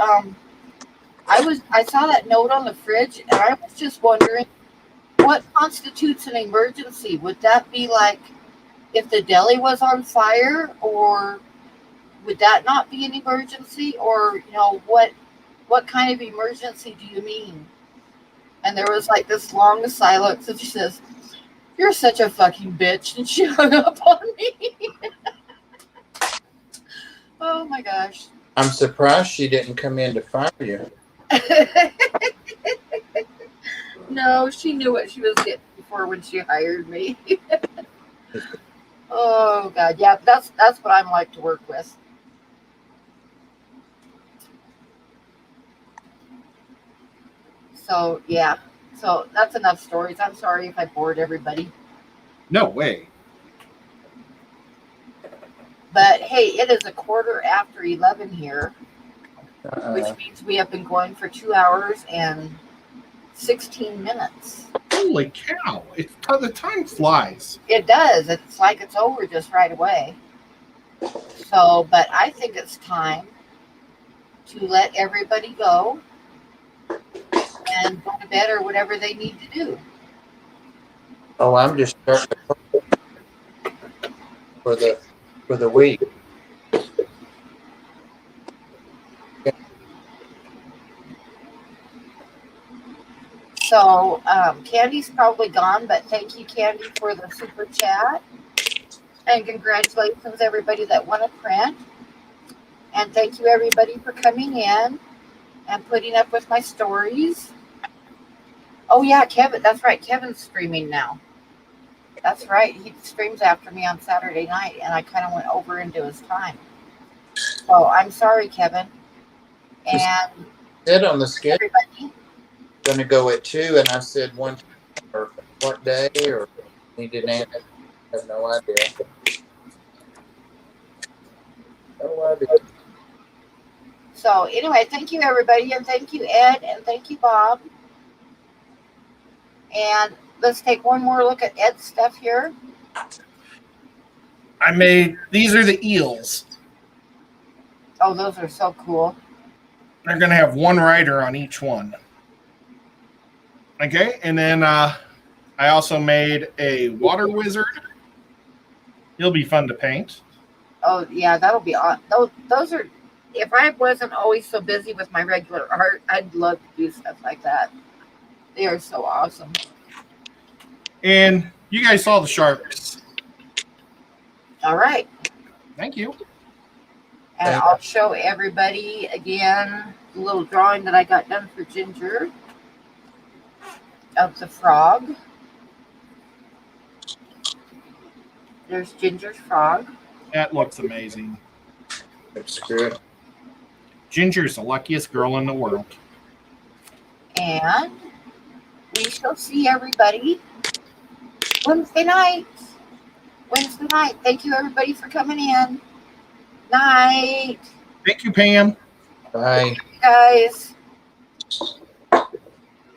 I saw that note on the fridge, and I was just wondering what constitutes an emergency. Would that be like if the deli was on fire, or would that not be an emergency, or what kind of emergency do you mean? And there was like this long silence, and she says, "You're such a fucking bitch," and she hung up on me. Oh my gosh. I'm surprised she didn't come in to fire you. No, she knew what she was getting for when she hired me. Oh god, yeah, that's what I'm like to work with. So yeah, so that's enough stories. I'm sorry if I bored everybody, No way. but hey, it is 11:15 here, which means we have been going for 2 hours and 16 minutes. Holy cow! The time flies. It does. It's like it's over just right away. So, but I think it's time to let everybody go and go to bed or whatever they need to do. Oh, I'm just starting for the week. So, Candy's probably gone, but thank you, Candy, for the super chat. And congratulations, everybody that won a print. And thank you, everybody, for coming in and putting up with my stories. Oh, yeah, Kevin. That's right. Kevin's streaming now. That's right. He streams after me on Saturday night, and I kind of went over into his time. So I'm sorry, Kevin. And Said on the schedule, everybody. going to go at 2, and I said one or what day, or he didn't answer. I have no idea. No idea. So anyway, thank you, everybody, and thank you, Ed, and thank you, Bob. And let's take one more look at Ed's stuff here. These are the eels. Oh, those are so cool. They're going to have one rider on each one. Okay, and then I also made a water wizard. He'll be fun to paint. Oh, yeah, that'll be awesome. Those are, if I wasn't always so busy with my regular art, I'd love to do stuff like that. They are so awesome. And you guys saw the sharks. All right. Thank you. And I'll show everybody again the little drawing that I got done for Ginger of the frog. There's Ginger's frog. That looks amazing. That's good. Ginger's the luckiest girl in the world. And we shall see everybody Wednesday night. Wednesday night. Thank you, everybody, for coming in. Night. Thank you, Pam. Bye. Guys.